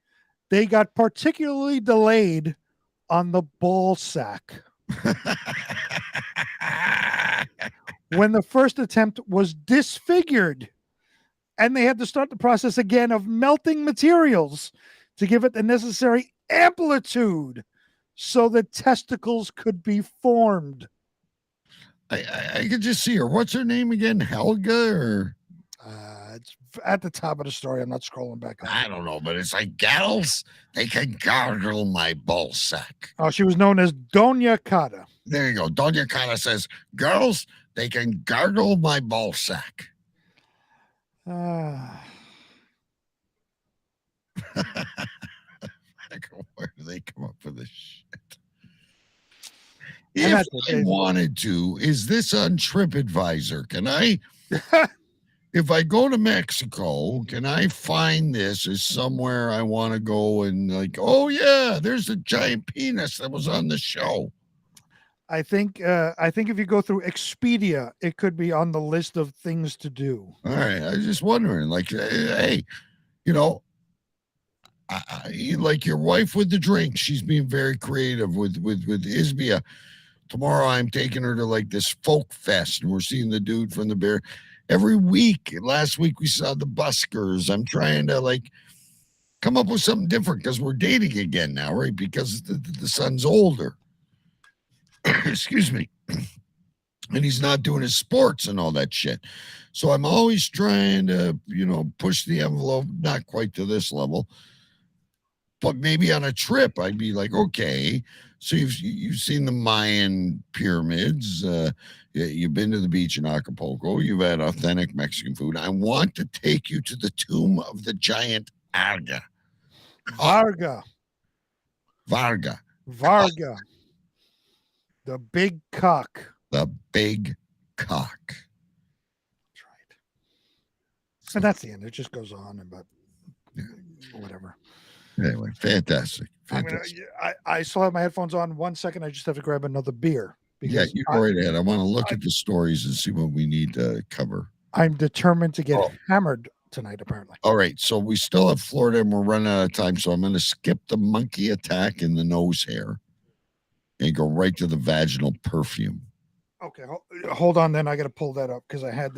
they got particularly delayed on the ball sack. When the first attempt was disfigured, and they had to start the process again of melting materials to give it the necessary amplitude so the testicles could be formed. I could just see her. What's her name again? Helga or? It's at the top of the story. I'm not scrolling back up. I don't know, but it's like gals, they can gargle my ball sack. Oh, she was known as Doña Cata. There you go. Doña Cata says, girls, they can gargle my ball sack. Where do they come up with this shit? If I wanted to, is this on TripAdvisor? Can I, if I go to Mexico, can I find this as somewhere I want to go and like, oh yeah, there's a giant penis that was on the show. I think if you go through Expedia, it could be on the list of things to do. All right, I was just wondering, like, hey, you know, like your wife with the drink, she's being very creative with Isbia. Tomorrow I'm taking her to like this folk fest and we're seeing the dude from the Bear every week. Last week we saw the Buskers. I'm trying to like come up with something different because we're dating again now, right? Because the son's older. Excuse me. And he's not doing his sports and all that shit. So I'm always trying to, you know, push the envelope, not quite to this level. But maybe on a trip, I'd be like, okay, so you've seen the Mayan pyramids. You've been to the beach in Acapulco. You've had authentic Mexican food. I want to take you to the tomb of the giant Varga. The big cock. The big cock. That's right. And that's the end. It just goes on about whatever. Anyway, fantastic. I still have my headphones on. 1 second. I just have to grab another beer. Yeah, you go right ahead. I want to look at the stories and see what we need to cover. I'm determined to get hammered tonight, apparently. All right. So we still have Florida and we're running out of time. So I'm going to skip the monkey attack in the nose hair and go right to the vaginal perfume. Okay, hold on. Then I got to pull that up because I had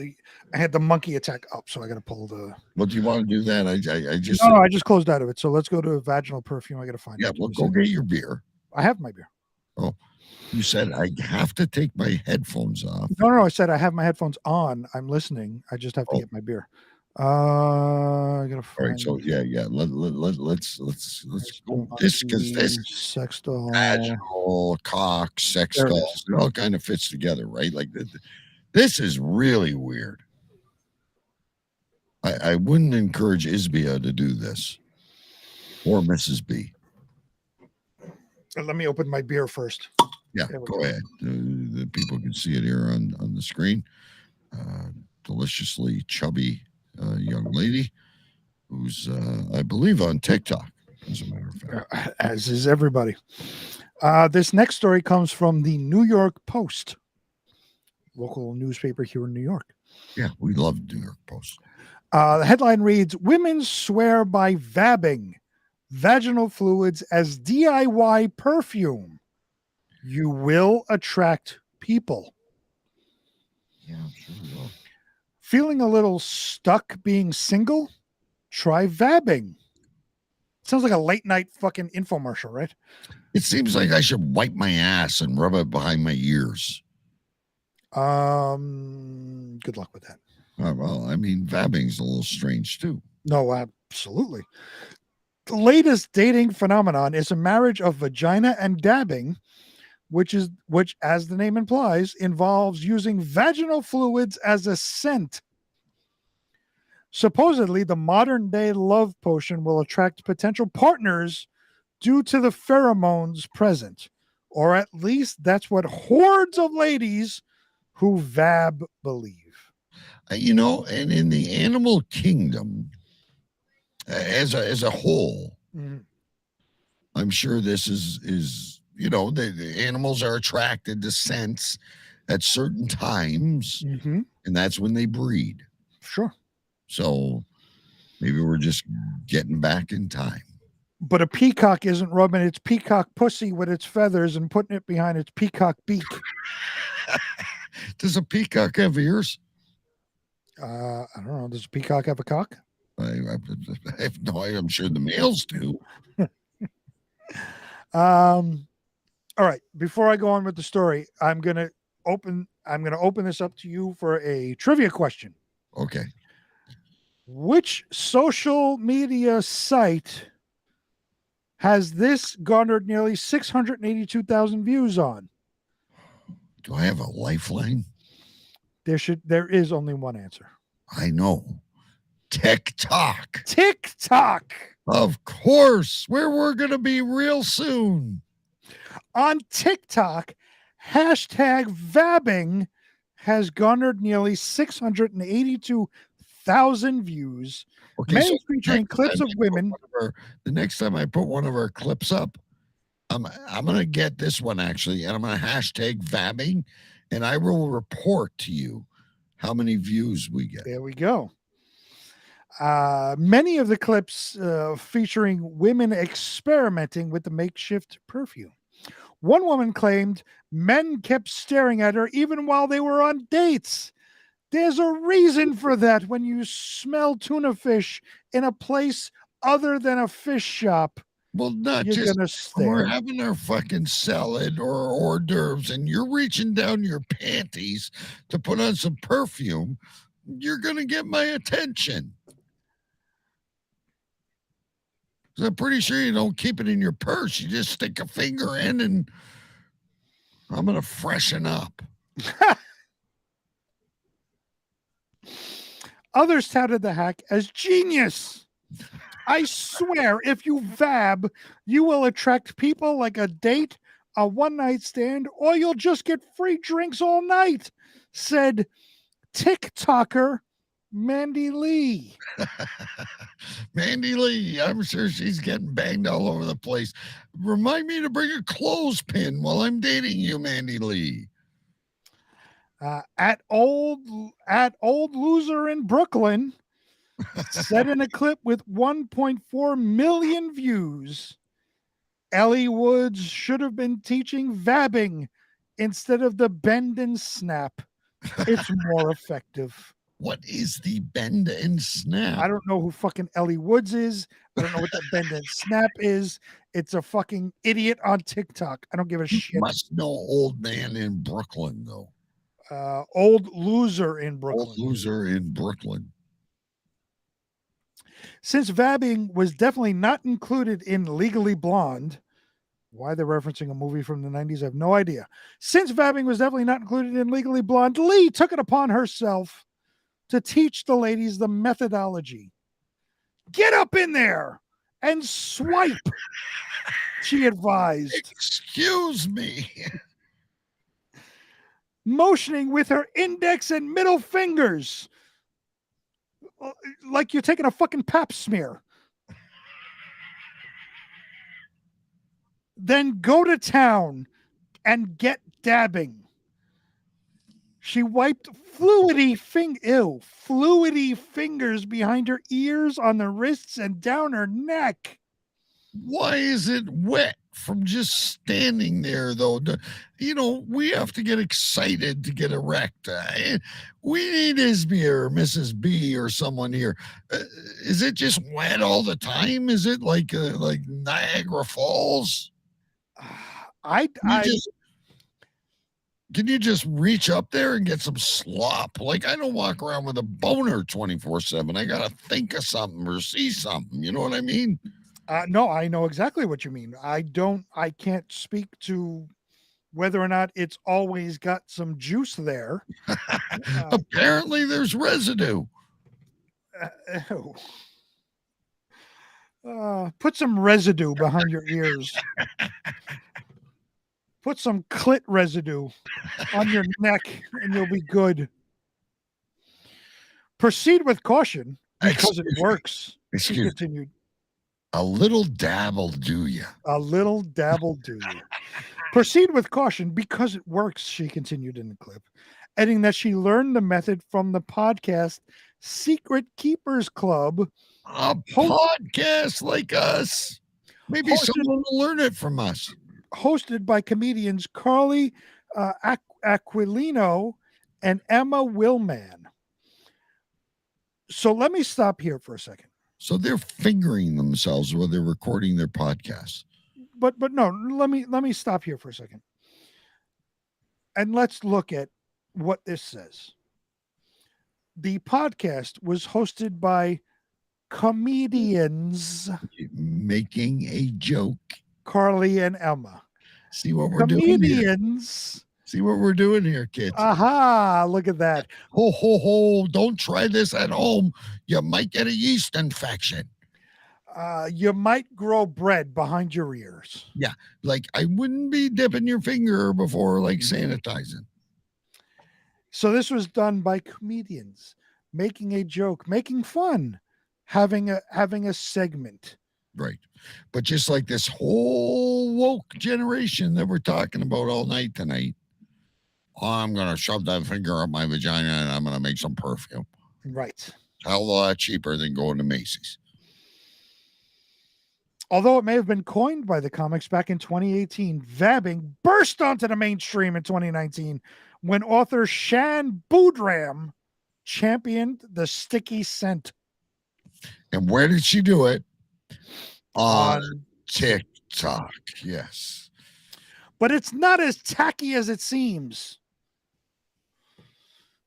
the monkey attack up, so I got to pull the. Well, do you want to do that? I just I just closed out of it. So let's go to vaginal perfume. I got to find. Yeah, well, go get your beer. I have my beer. Oh, you said I have to take my headphones off. No. I said I have my headphones on. I'm listening. I just have to get my beer. I gotta find. All right, so yeah. Let's go this sex doll, vaginal cock, sex dolls. It all kind of fits together, right? Like this is really weird. I wouldn't encourage Isbia to do this or Mrs. B. Let me open my beer first. Yeah, go ahead. The people can see it here on the screen. Deliciously chubby young lady who's, I believe, on TikTok, as a matter of fact. As is everybody. This next story comes from the New York Post, local newspaper here in New York. Yeah, we love New York Post. The headline reads, "Women swear by vabbing vaginal fluids as DIY perfume. You will attract people." Yeah, I'm sure we will. Feeling a little stuck being single? Try vabbing. Sounds like a late night fucking infomercial, right? It seems like I should wipe my ass and rub it behind my ears. Good luck with that. Well, I mean, vabbing's a little strange too. No, absolutely. The latest dating phenomenon is a marriage of vagina and dabbing, which, as the name implies, involves using vaginal fluids as a scent. Supposedly, the modern-day love potion will attract potential partners due to the pheromones present, or at least that's what hordes of ladies who vab believe. You know, and in the animal kingdom, as a whole, I'm sure this is you know, the animals are attracted to scents at certain times, and that's when they breed. Sure. So maybe we're just getting back in time. But a peacock isn't rubbing its peacock pussy with its feathers and putting it behind its peacock beak. Does a peacock have ears? I don't know. Does a peacock have a cock? I have no idea. I'm sure the males do. All right. Before I go on with the story, I'm gonna open this up to you for a trivia question. Okay. Which social media site has this garnered nearly 682,000 views on? Do I have a lifeline? There is only one answer. I know. TikTok. TikTok. Of course. Where we're going to be real soon. On TikTok, hashtag vabbing has garnered nearly 682,000 views. Okay, many so featuring clips of women. The next time I put one of our clips up, I'm going to get this one actually, and I'm going to hashtag vabbing, and I will report to you how many views we get. There we go. Many of the clips featuring women experimenting with the makeshift perfume. One woman claimed men kept staring at her even while they were on dates. There's a reason for that when you smell tuna fish in a place other than a fish shop. Well, not You're just gonna stare. we're having our fucking salad or hors d'oeuvres, and you're reaching down your panties to put on some perfume. You're gonna get my attention. 'Cause I'm pretty sure you don't keep it in your purse. You just stick a finger in, and I'm gonna freshen up. Others touted the hack as genius. I swear, if you vab, you will attract people like a date, a one-night stand, or you'll just get free drinks all night, said TikToker Mandy Lee. Mandy Lee, I'm sure she's getting banged all over the place. Remind me to bring a clothespin while I'm dating you, Mandy Lee. At old loser in Brooklyn said in a clip with 1.4 million views, Ellie Woods should have been teaching vabbing instead of the bend and snap. It's more effective. What is the bend and snap? I don't know who fucking Ellie Woods is. I don't know what the bend and snap is. It's a fucking idiot on TikTok. I don't give a shit. Must know old man in Brooklyn, though. Old loser in Brooklyn. Old loser in Brooklyn. Since vabbing was definitely not included in Legally Blonde, why they're referencing a movie from the 90s, I have no idea. Since vabbing was definitely not included in Legally Blonde, Lee took it upon herself to teach the ladies the methodology. Get up in there and swipe, she advised. Excuse me. Motioning with her index and middle fingers like you're taking a fucking pap smear. Then go to town and get dabbing. She wiped fluidy fingers behind her ears, on the wrists, and down her neck. Why is it wet from just standing there, though? You know, we have to get excited to get erect. We need Isby or Mrs. B or someone here. Is it just wet all the time? Is it like Niagara Falls? Can you just reach up there and get some slop? Like, I don't walk around with a boner 24/7. I got to think of something or see something. You know what I mean? No, I know exactly what you mean. I can't speak to whether or not it's always got some juice there. Apparently there's residue. Put some residue behind your ears. Put some clit residue on your neck and you'll be good. Proceed with caution because it works. She continued. A little dabble do you. A little dabble do you. Proceed with caution because it works, she continued in the clip, adding that she learned the method from the podcast Secret Keepers Club. A podcast like us. Maybe someone will learn it from us. Hosted by comedians Carly Aquilino and Emma Willman. So let me stop here for a second. So they're fingering themselves while they're recording their podcast. but no, let me stop here for a second. And let's look at what this says. The podcast was hosted by comedians making a joke. Carly and Emma. See what we're doing here. Comedians. See what we're doing here, kids. Aha, look at that. Ho, ho, ho. Don't try this at home. You might get a yeast infection. You might grow bread behind your ears. Yeah, like I wouldn't be dipping your finger before like sanitizing. So this was done by comedians making a joke, making fun, having a segment. Right. But just like this whole woke generation that we're talking about all night tonight, I'm going to shove that finger up my vagina and I'm going to make some perfume. Right. Hell of a lot cheaper than going to Macy's. Although it may have been coined by the comics back in 2018, vabbing burst onto the mainstream in 2019 when author Shan Boodram championed the sticky scent. And where did she do it? On TikTok. Yes. But it's not as tacky as it seems.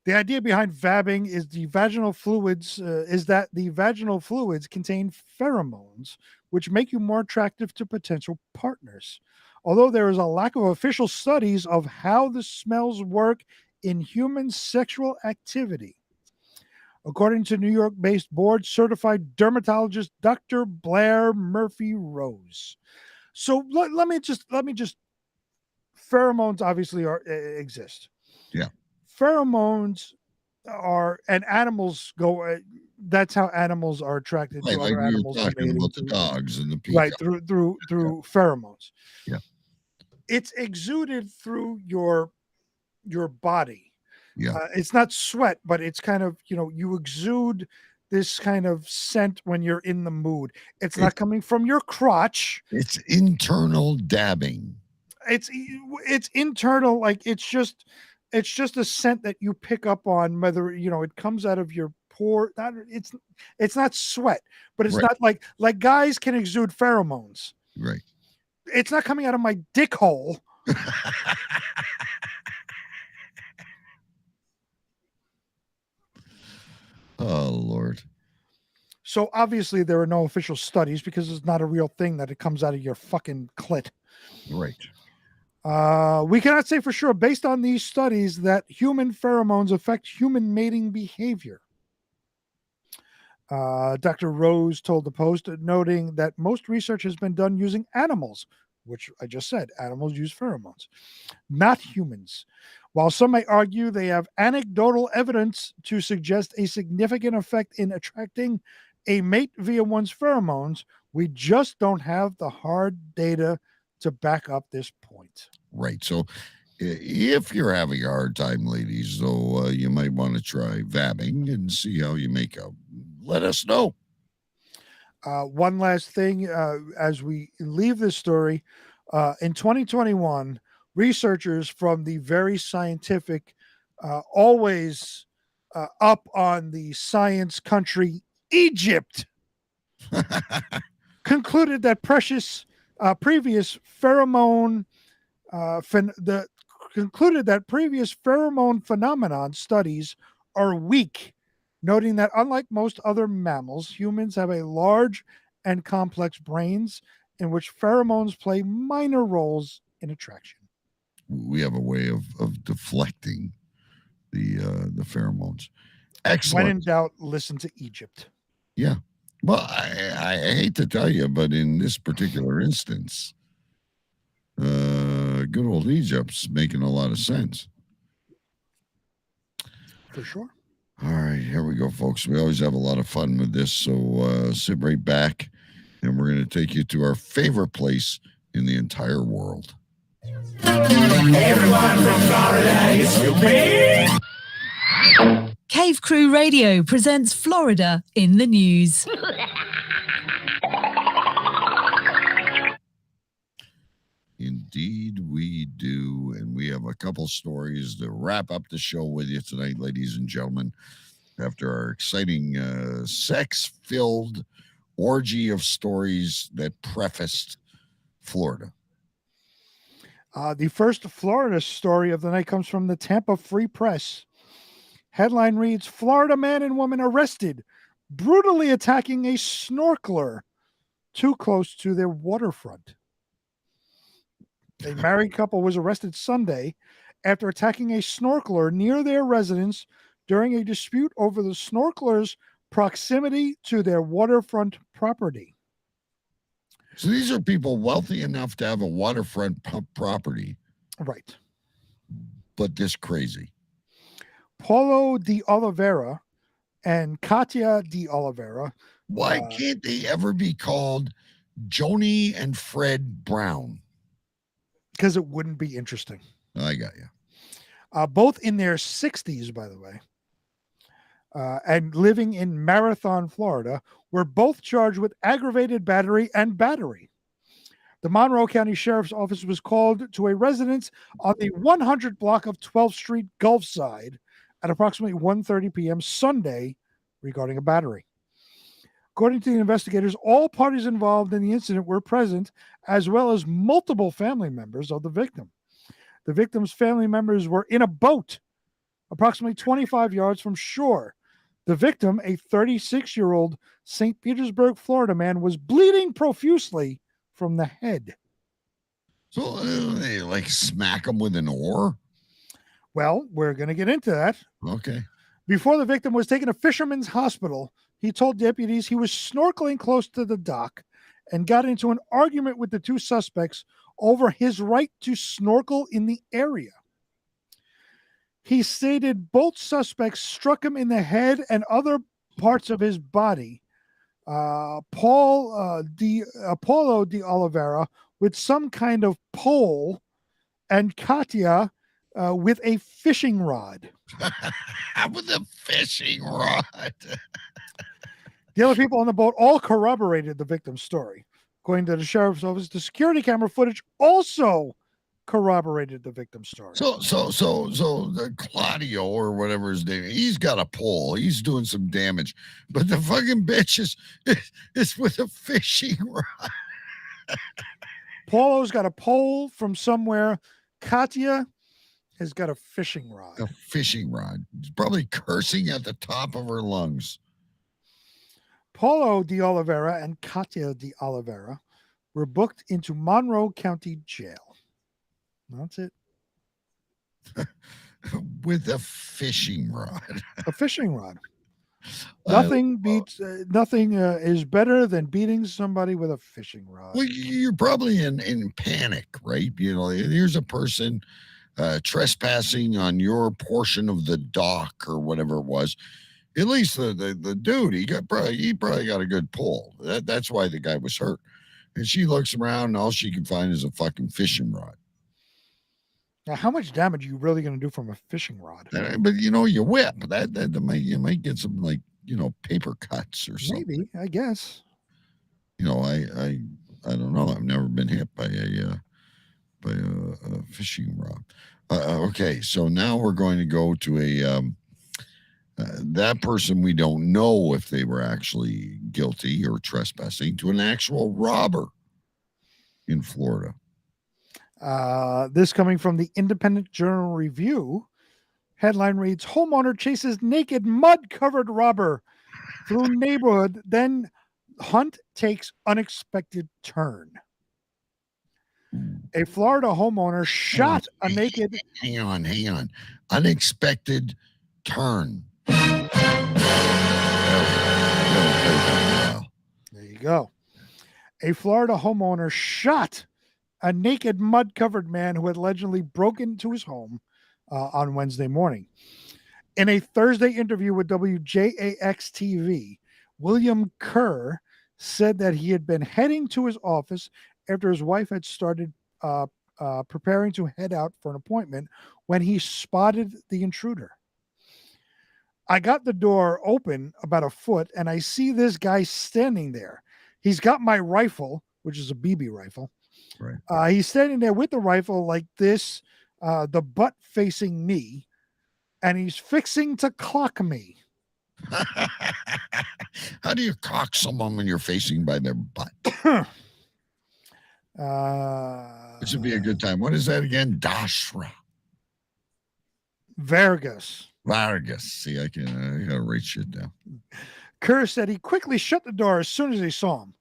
The idea behind vabbing is that the vaginal fluids contain pheromones, which make you more attractive to potential partners. Although there is a lack of official studies of how the smells work in human sexual activity. According to New York-based board-certified dermatologist Dr. Blair Murphy Rose. So let me just pheromones obviously exist. Yeah. Pheromones are, and animals go. That's how animals are attracted to other animals. Talking about the dogs and the people. Right, through pheromones. Yeah. It's exuded through your body. Yeah. It's not sweat, but it's kind of, you exude this kind of scent when you're in the mood. It's not coming from your crotch. It's internal dabbing. It's internal, like it's just a scent that you pick up on, whether it comes out of your pore. It's not sweat, but it's not like guys can exude pheromones. Right. It's not coming out of my dick hole. Oh, Lord. So obviously there are no official studies because it's not a real thing that it comes out of your fucking clit. Right. We cannot say for sure, based on these studies, that human pheromones affect human mating behavior. Dr. Rose told the Post, noting that most research has been done using animals, which I just said, animals use pheromones, not humans. While some may argue they have anecdotal evidence to suggest a significant effect in attracting a mate via one's pheromones, we just don't have the hard data to back up this point. Right. So if you're having a hard time, ladies, though, you might want to try vabbing and see how you make out. Let us know. One last thing as we leave this story. In 2021, researchers from the very scientific, always up on the science country, Egypt, concluded that previous pheromone phenomenon studies are weak, noting that unlike most other mammals, humans have a large and complex brains in which pheromones play minor roles in attraction. We have a way of deflecting the pheromones. Excellent. When in doubt, listen to Egypt. Yeah. Well, I hate to tell you, but in this particular instance, good old Egypt's making a lot of sense. For sure. All right, here we go, folks. We always have a lot of fun with this, so sit right back, and we're going to take you to our favorite place in the entire world. Everyone from Florida is me. Cave Crew Radio presents Florida in the news. Indeed, we do. And we have a couple stories to wrap up the show with you tonight, ladies and gentlemen. After our exciting sex-filled orgy of stories that prefaced Florida. The first Florida story of the night comes from the Tampa Free Press. Headline reads, Florida man and woman arrested, brutally attacking a snorkeler too close to their waterfront. A married couple was arrested Sunday after attacking a snorkeler near their residence during a dispute over the snorkeler's proximity to their waterfront property. So these are people wealthy enough to have a waterfront property. Right. But this crazy. Paulo de Oliveira and Katia de Oliveira. Why can't they ever be called Joni and Fred Brown? Because it wouldn't be interesting. I got you. Both in their 60s, by the way, and living in Marathon, Florida, were both charged with aggravated battery and battery. The Monroe County Sheriff's Office was called to a residence on the 100 block of 12th Street Gulfside at approximately 1:30 p.m. Sunday regarding a battery. According to the investigators, all parties involved in the incident were present, as well as multiple family members of the victim. The victim's family members were in a boat approximately 25 yards from shore. The victim, a 36-year-old St. Petersburg, Florida man, was bleeding profusely from the head. So they like smack him with an oar? Well, we're going to get into that. Okay. Before the victim was taken to Fisherman's Hospital, he told deputies he was snorkeling close to the dock and got into an argument with the two suspects over his right to snorkel in the area. He stated both suspects struck him in the head and other parts of his body. Paulo de Oliveira with some kind of pole, and Katia with a fishing rod. With a fishing rod. The other people on the boat all corroborated the victim's story. According to the sheriff's office, the security camera footage also corroborated the victim's story. So the Claudio or whatever his name, he's got a pole. He's doing some damage, but the fucking bitch is with a fishing rod. Paulo's got a pole from somewhere. Katia has got a fishing rod. A fishing rod. She's probably cursing at the top of her lungs. Paulo de Oliveira and Katia de Oliveira were booked into Monroe County Jail. That's it. With a fishing rod. A fishing rod. Nothing is better than beating somebody with a fishing rod. Well, you're probably in panic, right? You know, here's a person trespassing on your portion of the dock or whatever it was. At least the dude, he probably got a good pull. That's why the guy was hurt. And she looks around and all she can find is a fucking fishing rod. Now, how much damage are you really going to do from a fishing rod? But you whip you might get some paper cuts or something. Maybe, I guess. I don't know. I've never been hit by a fishing rod. Okay, so now we're going to go to that person. We don't know if they were actually guilty or trespassing, to an actual robber in Florida. This coming from the Independent Journal Review. Headline reads, homeowner chases naked mud-covered robber through neighborhood, then hunt takes unexpected turn. A Florida homeowner shot a naked... Hang on. Unexpected turn. There you go. A Florida homeowner shot a naked mud-covered man who had allegedly broken into his home on Wednesday morning. In a Thursday interview with WJAX-TV, William Kerr said that he had been heading to his office after his wife had started preparing to head out for an appointment when he spotted the intruder. I got the door open about a foot, and I see this guy standing there. He's got my rifle, which is a BB rifle. Right. He's standing there with the rifle like this, the butt facing me, and he's fixing to clock me. How do you cock someone when you're facing by their butt? This would be a good time. What is that again? Dashra. Vargas. See, I gotta write shit down. Kerr said he quickly shut the door as soon as he saw him.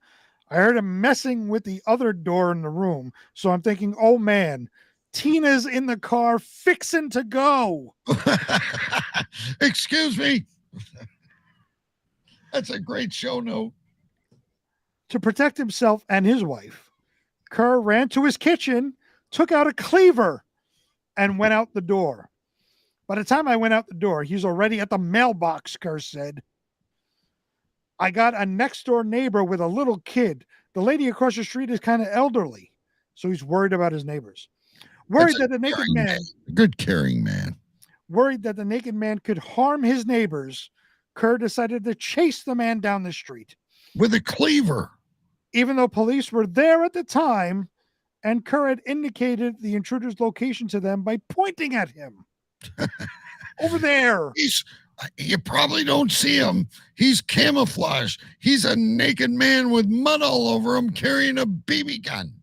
I heard him messing with the other door in the room, so I'm thinking, oh man, Tina's in the car fixing to go. Excuse me. That's a great show note. To protect himself and his wife, Kerr ran to his kitchen, took out a cleaver, and went out the door. By the time I went out the door, he's already at the mailbox, Kerr said. I got a next door neighbor with a little kid. The lady across the street is kind of elderly, so he's worried about his neighbors. Worried that the naked man, good caring man. Worried that the naked man could harm his neighbors, Kerr decided to chase the man down the street with a cleaver. Even though police were there at the time, and Kerr had indicated the intruder's location to them by pointing at him. Over there. You probably don't see him. He's camouflaged. He's a naked man with mud all over him carrying a BB gun.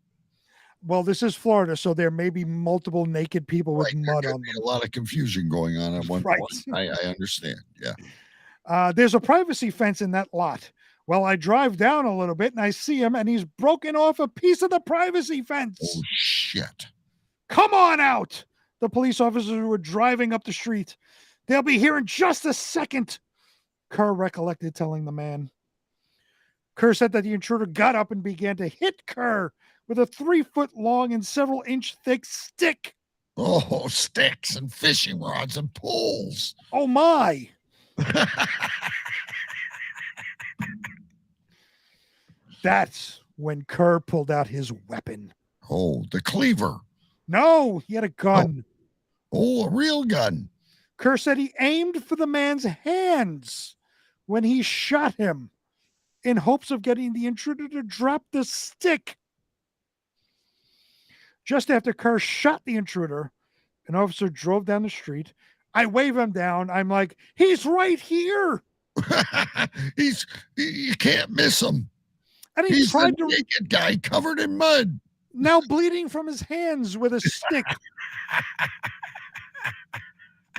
Well, this is Florida, so there may be multiple naked people with mud on them. A lot of confusion going on at one point. I understand. Yeah. There's a privacy fence in that lot. Well, I drive down a little bit and I see him, and he's broken off a piece of the privacy fence. Oh, shit. Come on out. The police officers were driving up the street. They'll be here in just a second, Kerr recollected telling the man. Kerr said that the intruder got up and began to hit Kerr with a 3-foot-long and several-inch thick stick. Oh, sticks and fishing rods and poles. Oh, my. That's when Kerr pulled out his weapon. Oh, the cleaver. No, he had a gun. Oh, a real gun. Kerr said he aimed for the man's hands when he shot him in hopes of getting the intruder to drop the stick. Just after Kerr shot the intruder, an officer drove down the street. I wave him down. I'm like, he's right here. You can't miss him. And he's tried the naked guy covered in mud. Now bleeding from his hands with a stick.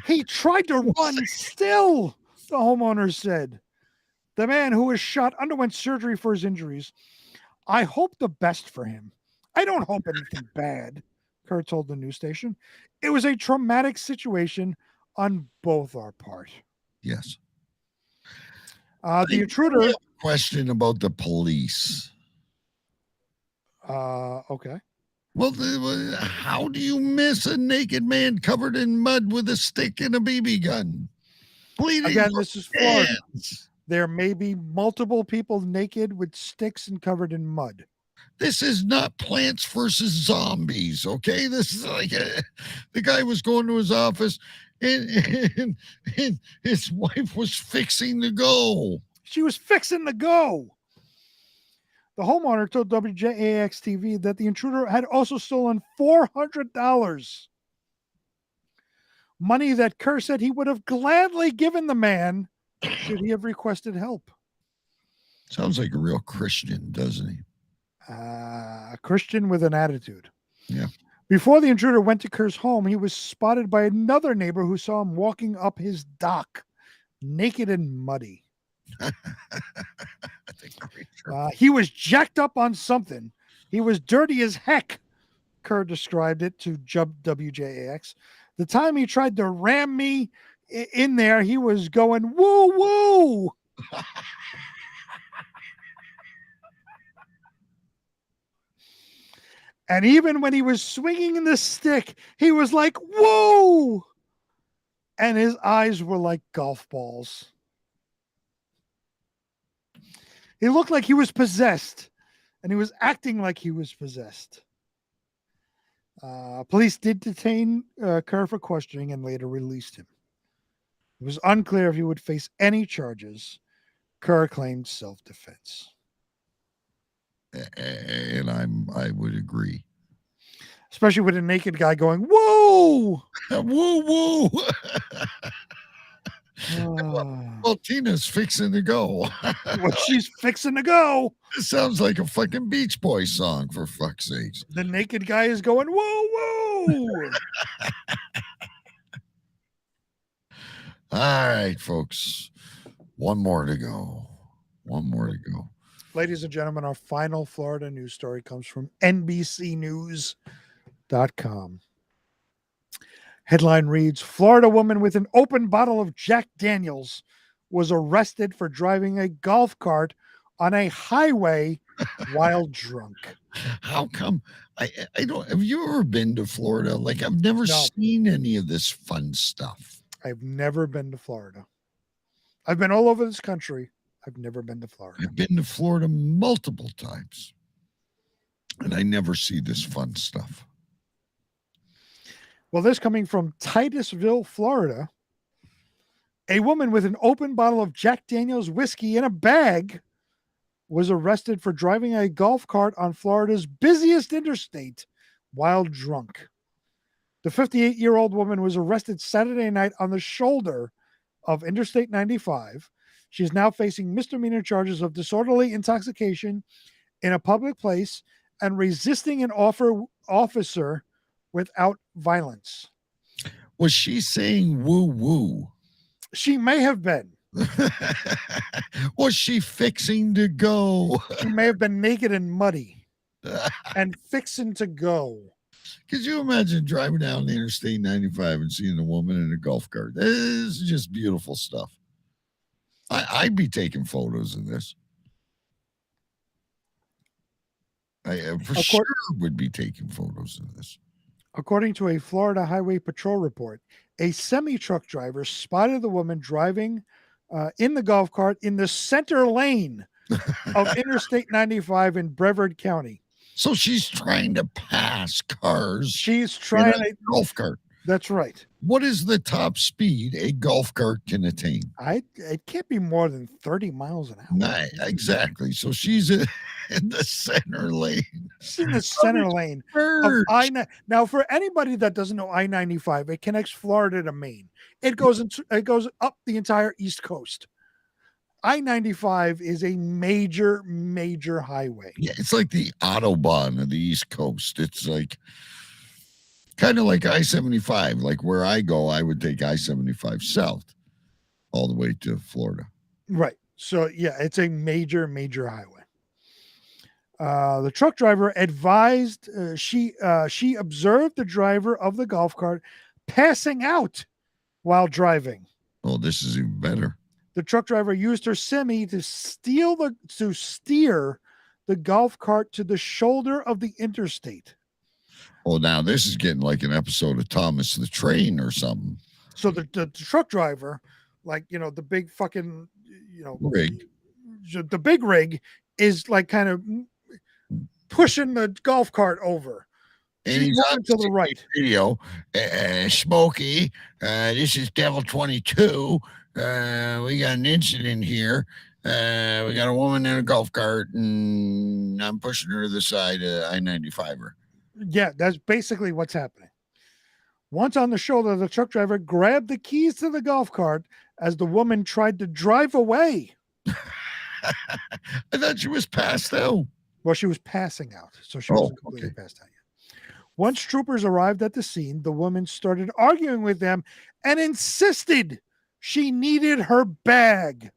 He tried to run still, the homeowner said. The man who was shot underwent surgery for his injuries. I hope the best for him. I don't hope anything bad, Kerr told the news station. It was a traumatic situation on both our part. Yes. The intruder... Question about the police. Okay. Well, how do you miss a naked man covered in mud with a stick and a BB gun? Bleeding. Again, this is Florida. There may be multiple people naked with sticks and covered in mud. This is not Plants versus Zombies, okay? This is like the guy was going to his office and his wife was fixing to go. She was fixing to go. The homeowner told WJAX TV that the intruder had also stolen $400. Money that Kerr said he would have gladly given the man should he have requested help. Sounds like a real Christian, doesn't he? A Christian with an attitude. Yeah. Before the intruder went to Kerr's home, he was spotted by another neighbor who saw him walking up his dock, naked and muddy. He was jacked up on something. He was dirty as heck, Kerr described it to WJAX. The time he tried to ram me in there, he was going, woo, woo. And even when he was swinging the stick, he was like, woo. And his eyes were like golf balls. He looked like he was possessed, and he was acting like he was possessed. Police did detain Kerr for questioning and later released him. It was unclear if he would face any charges. Kerr claimed self-defense. And I would agree. Especially with a naked guy going, whoa! Woo, woo! Well, Tina's fixing to go. Well, she's fixing to go. It sounds like a fucking Beach Boys song, for fuck's sakes. The naked guy is going, whoa, whoa. All right, folks. One more to go. Ladies and gentlemen, our final Florida news story comes from NBCnews.com. Headline reads, Florida woman with an open bottle of Jack Daniels was arrested for driving a golf cart on a highway while drunk. How come? I don't. Have you ever been to Florida? Like, I've never seen any of this fun stuff. I've never been to Florida. I've been all over this country. I've never been to Florida. I've been to Florida multiple times, and I never see this fun stuff. Well, this coming from Titusville, Florida. A woman with an open bottle of Jack Daniels whiskey in a bag was arrested for driving a golf cart on Florida's busiest interstate while drunk. The 58-year-old woman was arrested Saturday night on the shoulder of Interstate 95. She is now facing misdemeanor charges of disorderly intoxication in a public place and resisting an officer without violence. Was she saying woo woo? She may have been. Was she fixing to go? She may have been naked and muddy and fixing to go. Could you imagine driving down the Interstate 95 and seeing a woman in a golf cart? This is just beautiful stuff. I'd be taking photos of this. I for sure would be taking photos of this. According to a Florida Highway Patrol report, a semi-truck driver spotted the woman driving in the golf cart in the center lane of Interstate 95 in Brevard County. So she's trying to pass cars. She's trying in a golf cart. That's right. What is the top speed a golf cart can attain? It can't be more than 30 miles an hour. Exactly. So she's in the center lane. She's in the center lane of I-9. Now, for anybody that doesn't know I-95, it connects Florida to Maine. It goes up the entire East Coast. I-95 is a major, major highway. Yeah, it's like the Autobahn of the East Coast. It's like kind of like I-75. Like where I go, I would take I-75 south all the way to Florida. Right. So, yeah, it's a major, major highway. The truck driver advised she observed the driver of the golf cart passing out while driving. Oh, this is even better. The truck driver used her semi to steer the golf cart to the shoulder of the interstate. Oh, now this is getting like an episode of Thomas the Train or something. So the truck driver, like, the big fucking, rig. The big rig is like kind of pushing the golf cart over. And he's on to the right. Radio, Smokey, this is Devil 22. We got an incident here. We got a woman in a golf cart, and I'm pushing her to the side of I-95. Yeah, that's basically what's happening. Once on the shoulder, the truck driver grabbed the keys to the golf cart as the woman tried to drive away. I thought she was passed out. Well, she was passing out, so she wasn't completely passed out yet. Once troopers arrived at the scene, the woman started arguing with them and insisted she needed her bag.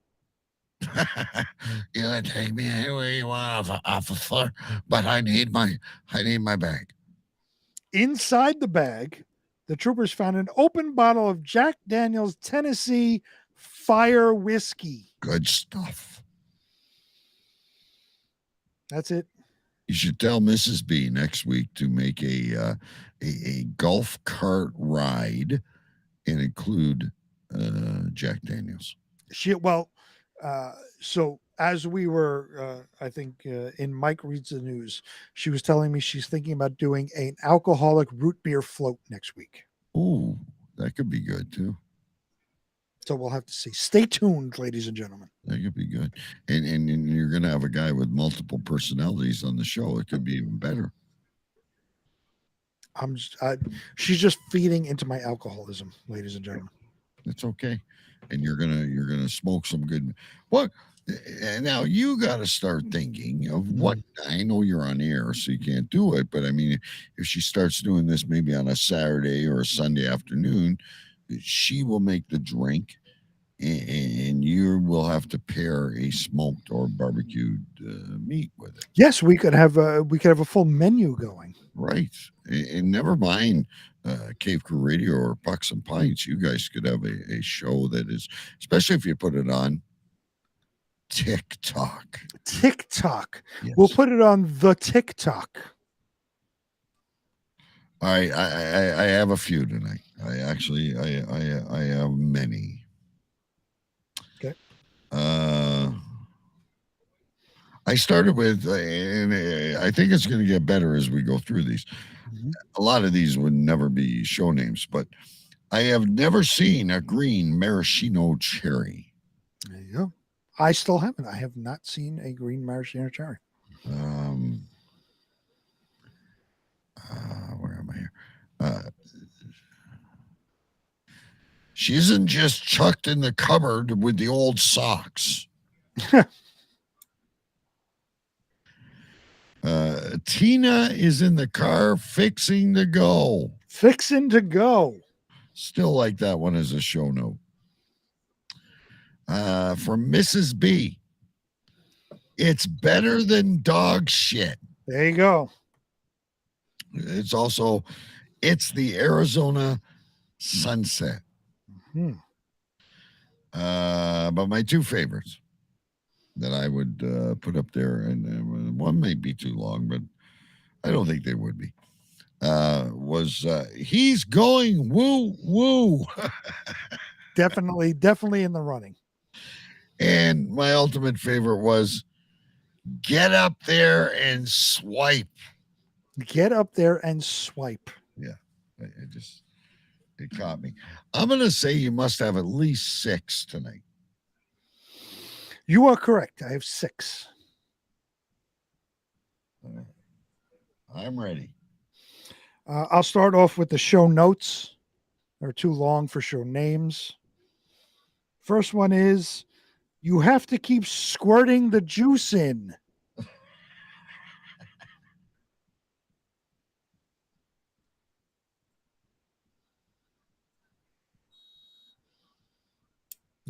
You want to take me anywhere you want off the floor, but I need my bag. Inside the bag, the troopers found an open bottle of Jack Daniels Tennessee Fire Whiskey. Good stuff. That's it. You should tell Mrs. B next week to make a golf cart ride and include Jack Daniels. So as we were, I think in Mike Reads the News, she was telling me she's thinking about doing an alcoholic root beer float next week. Ooh, that could be good too. So we'll have to see. Stay tuned, ladies and gentlemen. That could be good. And you're going to have a guy with multiple personalities on the show. It could be even better. She's just feeding into my alcoholism, ladies and gentlemen. It's okay. And you're gonna smoke some good. What? And now you got to start thinking of what. I know you're on air, so you can't do it. But I mean, if she starts doing this maybe on a Saturday or a Sunday afternoon, she will make the drink, and you will have to pair a smoked or barbecued meat with it. Yes, we could have a full menu going. Right, and never mind Cave Crew Radio or Pucks and Pints. You guys could have a show that is, especially if you put it on TikTok. TikTok. Yes. We'll put it on the TikTok. I have a few tonight. I have many. Okay. I started with, and I think it's going to get better as we go through these. A lot of these would never be show names, but I have never seen a green maraschino cherry. There you go. I still haven't. I have not seen a green maraschino cherry. Where am I here? She isn't just chucked in the cupboard with the old socks. Tina is in the car fixing to go. Fixing to go. Still like that one as a show note. From Mrs. B. It's better than dog shit. There you go. It's the Arizona sunset. But my two favorites that I would put up there, and one may be too long, but I don't think they would be, was he's going woo woo. Definitely in the running. And my ultimate favorite was get up there and swipe. Get up there and swipe. Yeah, it caught me. I'm going to say you must have at least 6 tonight. You are correct. I have 6. I'm ready. I'll start off with the show notes. They're too long for show names. First one is, you have to keep squirting the juice in.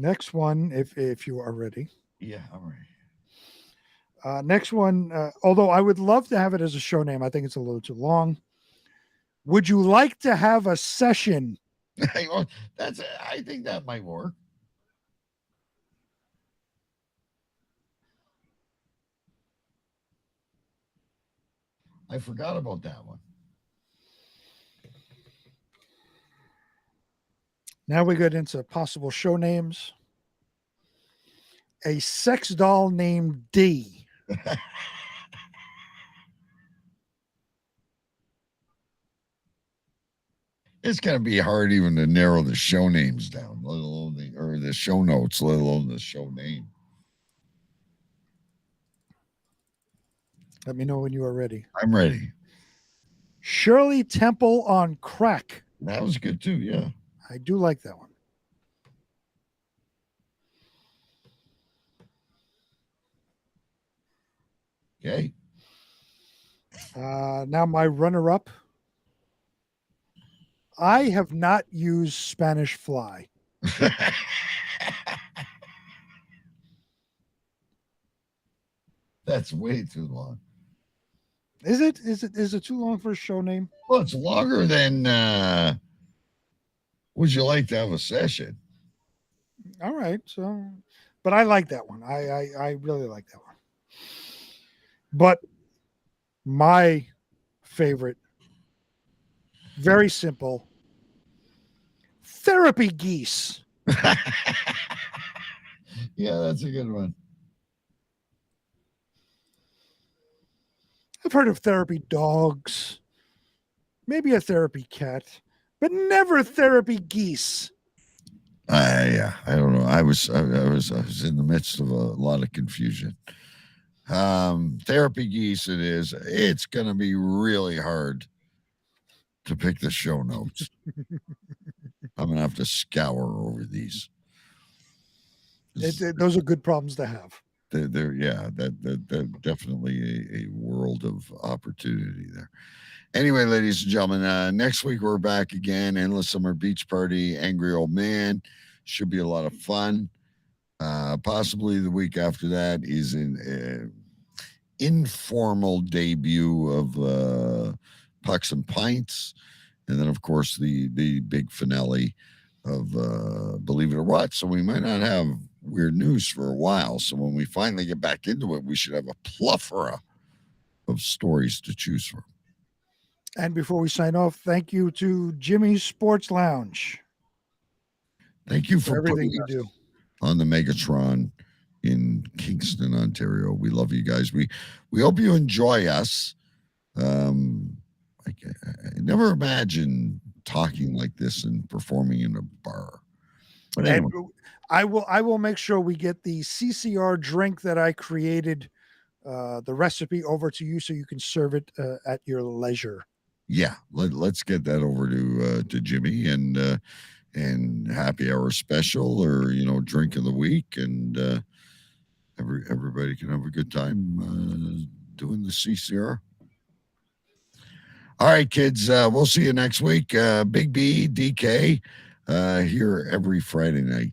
Next one, if you are ready. Yeah, I'm ready. Next one, although I would love to have it as a show name, I think it's a little too long. Would you like to have a session? I think that might work. I forgot about that one. Now we get into possible show names. A sex doll named D. It's going to be hard even to narrow the show names down, let alone the show notes, let alone the show name. Let me know when you are ready. I'm ready. Shirley Temple on crack. That was good too, yeah. I do like that one. Okay. Now my runner-up. I have not used Spanish fly. That's way too long. Is it too long for a show name? Well, it's longer than would you like to have a session? All right. So, but I like that one. I really like that one. But my favorite, very simple, therapy geese. Yeah, that's a good one. I've heard of therapy dogs, maybe a therapy cat, but never therapy geese. Yeah, I don't know. I was in the midst of a lot of confusion. Therapy geese. It is. It's going to be really hard to pick the show notes. I'm gonna have to scour over these. Those are good problems to have. They're definitely a world of opportunity there. Anyway, ladies and gentlemen, next week we're back again. Endless Summer Beach Party, Angry Old Man. Should be a lot of fun. Possibly the week after that is an informal debut of Pucks and Pints. And then, of course, the big finale of Believe It or What. So we might not have weird news for a while. So when we finally get back into it, we should have a plethora of stories to choose from. And before we sign off, thank you to Jimmy's Sports Lounge. Thank you for everything you do on the Megatron in Kingston, Ontario. We love you guys. We hope you enjoy us. I never imagined talking like this and performing in a bar. But anyway. And I will make sure we get the CCR drink that I created, the recipe over to you so you can serve it at your leisure. Yeah, let's get that over to Jimmy and happy hour special, or drink of the week, and everybody can have a good time doing the CCR. All right, kids, we'll see you next week. Big B, DK, here every Friday night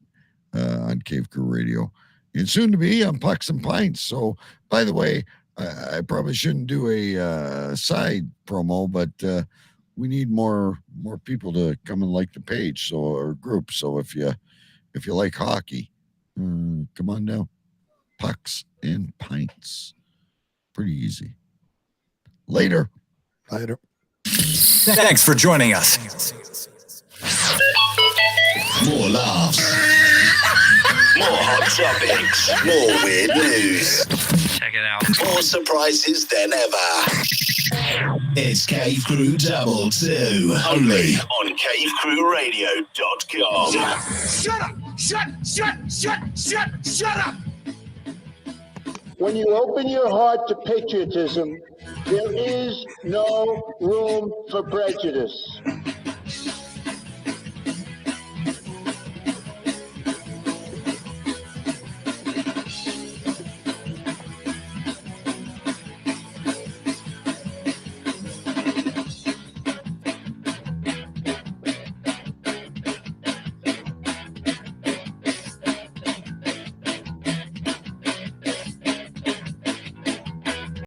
on Cave Crew Radio, and soon to be on Pucks and Pints. So, by the way, I probably shouldn't do a side promo, but we need more people to come and like the page, or group. So if you like hockey, come on down. Pucks and Pints, pretty easy. Later. Thanks for joining us. More laughs. More hot topics. More weird news. Check it out. More surprises than ever. It's Cave Crew Double 2. Only on CaveCrewRadio.com. Shut up! Shut up! When you open your heart to patriotism, there is no room for prejudice.